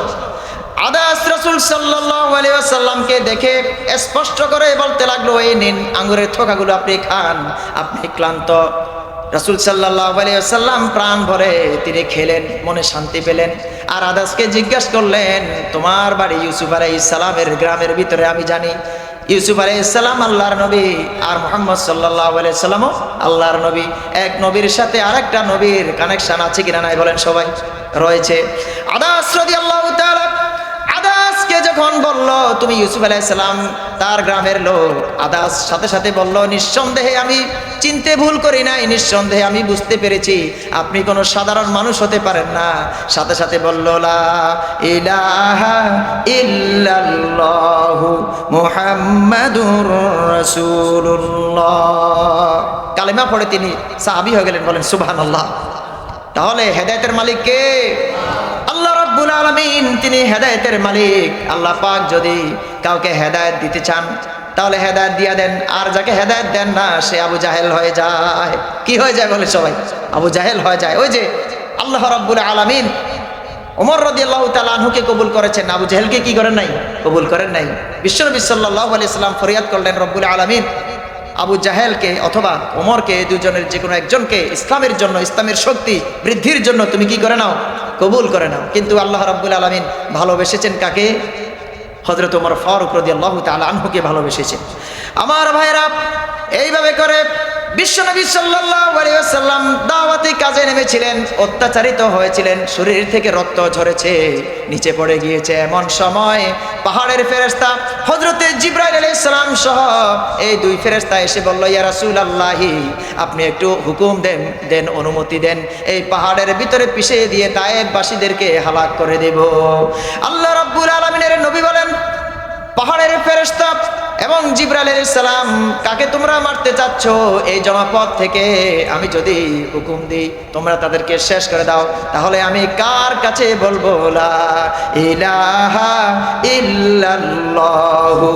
আদাস রাসূল সাল্লাল্লাহু আলাইহি ওয়াসাল্লামকে দেখে স্পষ্ট করে বলতে লাগলো, এই নিন আঙ্গুরের থোকাগুলো আপনি খান, আপনি ক্লান্ত। রাসূল সাল্লাল্লাহু আলাইহি ওয়াসাল্লাম প্রাণ ভরে তিনি খেলেন, মনে শান্তি পেলেন। আর আদাসকে জিজ্ঞাসা করলেন, তোমার বাড়ি ইউসুফ আলাইহিস সালামের গ্রামের ভিতরে, আমি জানি ইউসুফ আলাইহিস সালাম আল্লাহর নবী আর মুহাম্মদ সাল্লাল্লাহু আলাইহি ওয়াসাল্লামও আল্লাহর নবী। এক নবীর সাথে আরেকটা নবীর কানেকশন আছে কিনা নাই বলেন সবাই? রয়েছে। আদাস রাদিয়াল্লাহু তাআলা আদাসকে যখন বলল তুমি ইউসুফ আলাইহিস সালাম তার গ্রামের লোক, আদাস সাথে সাথে বলল, নিঃসন্দেহে আমি চিনতে ভুল করি নাই, নিঃসন্দেহে আমি বুঝতে পেরেছি আপনি কোনো সাধারণ মানুষ হতে পারেন না। সাথে সাথে বলল, লা ইলাহা ইল্লাল্লাহু মুহাম্মাদুর রাসূলুল্লাহ। কালেমা পড়ে তিনি সাহাবী হয়ে গেলেন। বলেন সুবহানাল্লাহ। তাহলে হেদায়েতের মালিক কে? আল্লাহ রাব্বুল আলামিন, তিনি হেদায়েতের মালিক। আল্লাহ পাক যদি কাউকে হেদায়েত দিতে চান তাহলে হেদায়েত দিয়ে দেন, আর যাকে হেদায়েত দেন না সে আবু জাহেল হয়ে যায়। কি হয়ে যায় বলে সবাই? আবু জাহেল হয়ে যায়। ওই যে আল্লাহ রাব্বুল আলামিন ওমর রাদিয়াল্লাহু তাআলা আনহুকে কবুল করেছেন, আবু জাহেলকে কি করেন নাই? কবুল করেন নাই। বিশ্বনবী সাল্লাল্লাহু আলাইহি ওয়াসাল্লাম ফরিয়াদ করলেন রব্বুল আলামিন, আবু জাহেলকে অথবা ওমরকে, দুজনের যে কোনো একজনকে ইসলামের জন্য, ইসলামের শক্তি বৃদ্ধির জন্য তুমি কি করে নাও? কবুল করে নাও। কিন্তু আল্লাহ রাব্বুল আলামিন ভালোবেসেছেন কাকে? হযরত ওমর ফারুক রাদিয়াল্লাহু তাআলা আনহুকে ভালোবেসেছেন। আমার ভাইরা, এইভাবে করে বিশ্বনবী সাল্লাল্লাহু আলাইহি ওয়াসাল্লাম দাওয়াতি কাজে নেমেছিলেন, অত্যাচারিত হয়েছিলেন, শরীর থেকে রক্ত ঝরেছে, নিচে পড়ে গিয়েছে। এমন সময় পাহাড়ের ফেরেশতা হযরতে জিবরাইল আলাইহিস সালাম সহ এই দুই ফেরেশতা এসে বলল, ইয়া রাসূলুল্লাহি, আপনি একটু হুকুম দেন, অনুমতি দেন, এই পাহাড়ের ভিতরে পিষে দিয়ে তায়েফবাসীদেরকে হালাক করে দেব। আল্লাহ রাব্বুল আলামিনের নবী বলেন, পাহাড়ের ফেরেশতা এবং জিবরাইল আলাইহিস সালাম কাকে তোমরা মারতে চাচ্ছ? এই জনপদ থেকে আমি যদি হুকুম দিই তোমরা তাদেরকে শেষ করে দাও, তাহলে আমি কার কাছে বলবো লা ইলাহা ইল্লাল্লাহু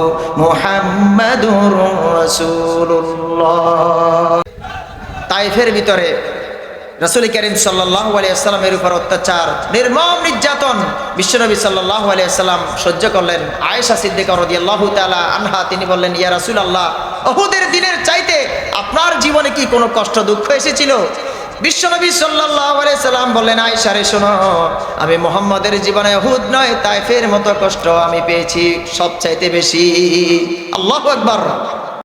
মুহাম্মাদুর রাসূলুল্লাহ। তায়েফের ভিতরে রাসূল করিম সাল্লাল্লাহু আলাইহি ওয়াসাল্লামের উপর অত্যাচার, নির্মম নির্যাতন বিশ্বনবী সাল্লাল্লাহু আলাইহি ওয়াসাল্লাম সহ্য করলেন। আয়েশা সিদ্দিকা রাদিয়াল্লাহু তাআলা আনহা তিনি বললেন, ইয়া রাসূলুল্লাহ, উহুদের দিনের চাইতে আপনার জীবনে কি কোনো কষ্ট দুঃখ এসেছিল? বিশ্বনবী সাল্লাল্লাহু আলাইহি ওয়াসাল্লাম বললেন, আয়েশা রে শোনো, আমি মুহাম্মদের জীবনে উহুদ নয় তায়েফের মতো কষ্ট আমি পেয়েছি সবচাইতে বেশি। আল্লাহু আকবার।